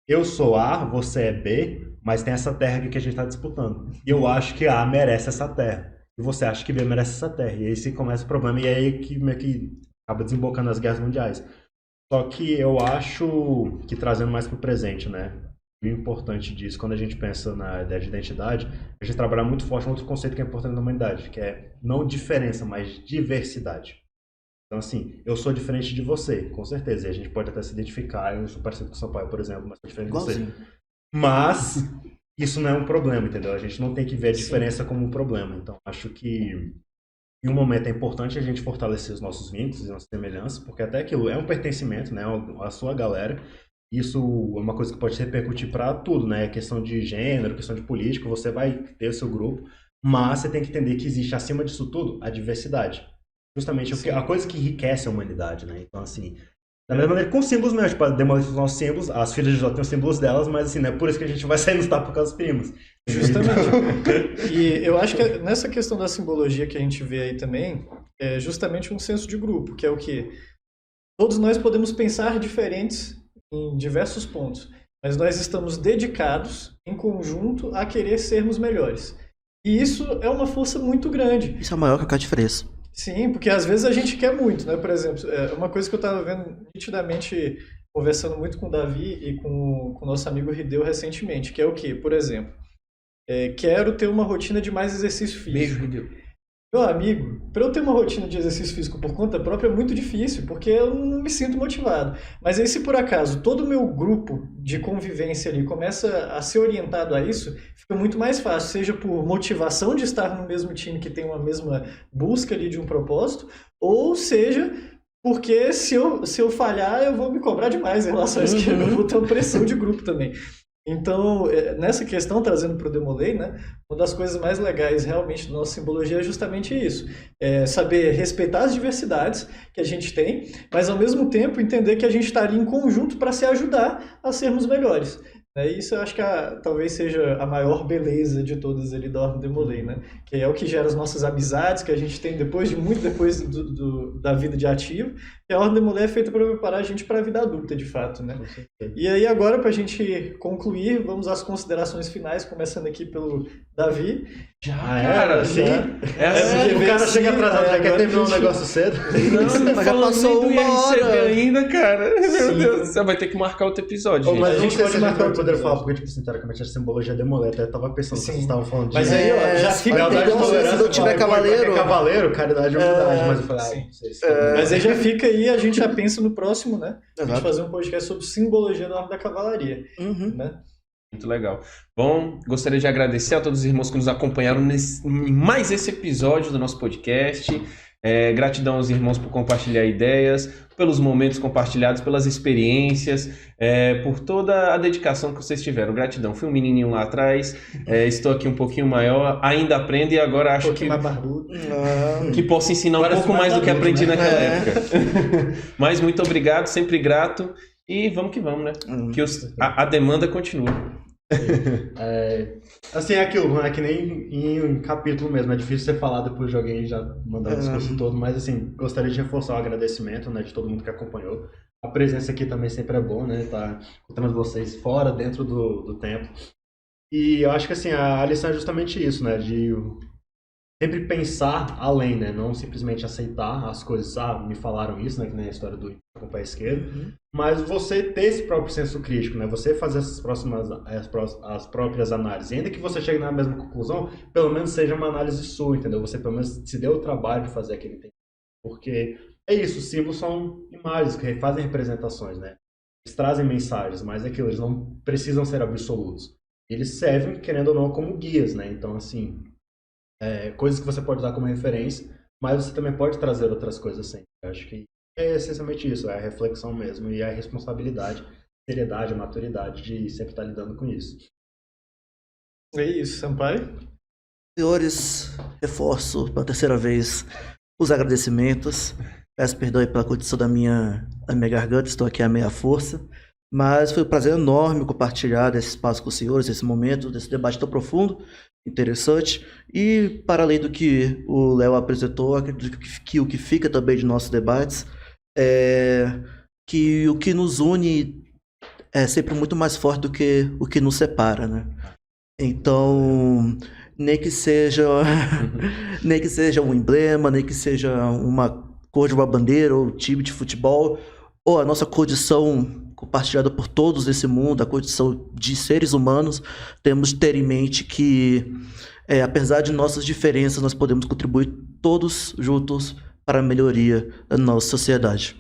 eu sou A, você é B, mas tem essa terra aqui que a gente está disputando. E eu acho que A merece essa terra. E você acha que B merece essa terra. E aí se começa o problema, e aí que meio que acaba desembocando nas guerras mundiais. Só que eu acho que trazendo mais para o presente, né? O importante disso, quando a gente pensa na ideia de identidade, a gente trabalha muito forte um outro conceito que é importante na humanidade, que é não diferença, mas diversidade. Então, assim, eu sou diferente de você, com certeza. E a gente pode até se identificar, eu sou parecido com seu pai, por exemplo, mas sou diferente de você. Mas isso não é um problema, entendeu? A gente não tem que ver a diferença como um problema. Então, acho que em um momento é importante a gente fortalecer os nossos vínculos e nossas semelhanças, porque até aquilo é um pertencimento, né? A sua galera. Isso é uma coisa que pode repercutir para tudo, né? Questão de gênero, questão de política, você vai ter o seu grupo, mas você tem que entender que existe acima disso tudo a diversidade. Justamente a coisa que enriquece a humanidade, né? Então, assim, da mesma maneira, com símbolos mesmo, tipo, demolir os nossos símbolos, as filhas de Jó têm os símbolos delas, mas assim, não é por isso que a gente vai sair nos tapas por causa dos primos. Justamente. E eu acho que nessa questão da simbologia que a gente vê aí também, é justamente um senso de grupo, que é o quê? Todos nós podemos pensar diferentes em diversos pontos, mas nós estamos dedicados, em conjunto, a querer sermos melhores. E isso é uma força muito grande. Isso é maior que a diferença. Sim, porque às vezes a gente quer muito, né? Por exemplo, uma coisa que eu estava vendo nitidamente, conversando muito com o Davi e com o nosso amigo Hideo recentemente, que é o quê? Por exemplo, quero ter uma rotina de mais exercício físico. Beijo, Hideo. Meu amigo, para eu ter uma rotina de exercício físico por conta própria é muito difícil, porque eu não me sinto motivado. Mas aí, se por acaso todo o meu grupo de convivência ali começa a ser orientado a isso, fica muito mais fácil, seja por motivação de estar no mesmo time que tem uma mesma busca ali de um propósito, ou seja, porque se eu falhar, eu vou me cobrar demais em relação a isso, que eu vou ter uma pressão de grupo também. Então, nessa questão, trazendo para o Demolei, né, uma das coisas mais legais realmente da nossa simbologia é justamente isso. Saber respeitar as diversidades que a gente tem, mas ao mesmo tempo entender que a gente está ali em conjunto para se ajudar a sermos melhores. Isso eu acho que talvez seja a maior beleza de todas ali da Ordem Demolei, né? Que é o que gera as nossas amizades, que a gente tem depois da vida de ativo. E a Ordem Demolei é feita para preparar a gente para a vida adulta, de fato, né? E aí agora, para a gente concluir, vamos às considerações finais, começando aqui pelo Davi. Cara, sim. Assim, O cara chega atrasado, já quer terminar um negócio cedo. Não, Mas já passou nem do uma IRCB hora. ainda, cara. Meu Deus, você vai ter que marcar outro episódio, gente. Mas A a gente gente pode marcar vai outro poder episódio. falar, porque, tipo, sinceramente, a simbologia demolei. Até tava pensando que Sim. vocês estavam falando Mas disso. aí, ó, já fica Lealdade, então, tolerância, se não tiver cavaleiro. Cavaleiro, caridade e humildade. Mas eu falei, sim. não sei se... Mas aí já fica aí, a gente já pensa no próximo, né? A gente Exato. fazer um podcast sobre simbologia da Ordem da Cavalaria, Uhum. né? Muito legal. Bom, gostaria de agradecer a todos os irmãos que nos acompanharam em mais esse episódio do nosso podcast. Gratidão aos irmãos por compartilhar ideias, pelos momentos compartilhados, pelas experiências, por toda a dedicação que vocês tiveram. Gratidão. Fui um menininho lá atrás, estou aqui um pouquinho maior, ainda aprendo e agora acho que mais barbudo. posso ensinar um Parece pouco mais do que adulto, aprendi né? naquela época. Mas muito obrigado, sempre grato. E vamos que vamos, né? Que a demanda continua. Assim, é aquilo, né? Que nem em um capítulo mesmo. É difícil você falar depois de alguém já mandar o discurso todo. Mas, assim, gostaria de reforçar o agradecimento, né? De todo mundo que acompanhou. A presença aqui também sempre é bom, né? Tá encontrando vocês fora, dentro do templo. E eu acho que, assim, a lição é justamente isso, né? De sempre pensar além, né? Não simplesmente aceitar as coisas. Me falaram isso, né? Que nem a história do com o pé esquerdo. Mas você ter esse próprio senso crítico, né? Você fazer as próprias análises. E ainda que você chegue na mesma conclusão, pelo menos seja uma análise sua, entendeu? Você pelo menos se deu o trabalho de fazer aquele entendimento. Porque é isso, os símbolos são imagens que fazem representações, né? Eles trazem mensagens, mas é aquilo, eles não precisam ser absolutos. Eles servem, querendo ou não, como guias, né? Então, assim, coisas que você pode usar como referência, mas você também pode trazer outras coisas sempre. Eu acho que é essencialmente isso, é a reflexão mesmo e a responsabilidade, a seriedade, a maturidade de sempre estar lidando com isso. É isso, Sampaio. Senhores, reforço pela terceira vez os agradecimentos. Peço perdão aí pela condição da minha garganta, estou aqui à meia força. Mas foi um prazer enorme compartilhar desse espaço com os senhores, esse momento, desse debate tão profundo, interessante. E, para além do que o Léo apresentou, acredito que o que fica também de nossos debates é que o que nos une é sempre muito mais forte do que o que nos separa, né? Então, nem que seja um emblema, nem que seja uma cor de uma bandeira ou time de futebol, ou a nossa condição compartilhada por todos nesse mundo, a condição de seres humanos, temos de ter em mente que, apesar de nossas diferenças, nós podemos contribuir todos juntos para a melhoria da nossa sociedade.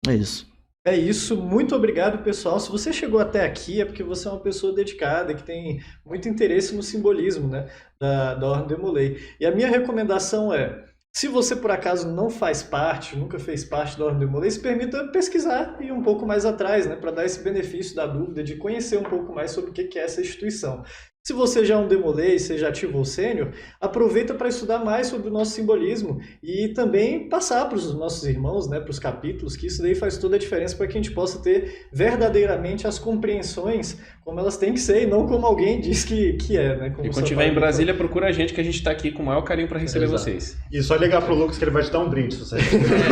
É isso. É isso, muito obrigado, pessoal. Se você chegou até aqui é porque você é uma pessoa dedicada, que tem muito interesse no simbolismo, né, da Ordem Demolei. E a minha recomendação é, se você por acaso não faz parte, nunca fez parte da Ordem Demolei, se permita pesquisar e ir um pouco mais atrás, né, para dar esse benefício da dúvida, de conhecer um pouco mais sobre o que é essa instituição. Se você já é um Demolei, seja ativo ou sênior, aproveita para estudar mais sobre o nosso simbolismo e também passar para os nossos irmãos, né, para os capítulos, que isso daí faz toda a diferença para que a gente possa ter verdadeiramente as compreensões como elas têm que ser e não como alguém diz que é. Né, como e quando estiver em Brasília, procura a gente que a gente está aqui com o maior carinho para receber vocês. E só ligar pro Lucas que ele vai te dar um brinde, se você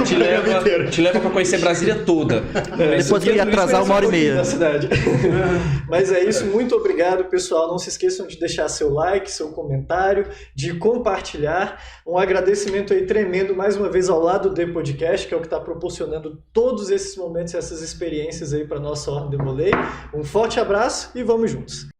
te leva para conhecer Brasília toda. Depois que ia atrasar 1h30. Da cidade. Mas é isso, muito obrigado, pessoal. Não se esqueçam de deixar seu like, seu comentário, de compartilhar. Um agradecimento aí tremendo mais uma vez ao lado do Podcast, que é o que está proporcionando todos esses momentos, essas experiências aí para nossa Ordem Demolei. Um forte abraço e vamos juntos.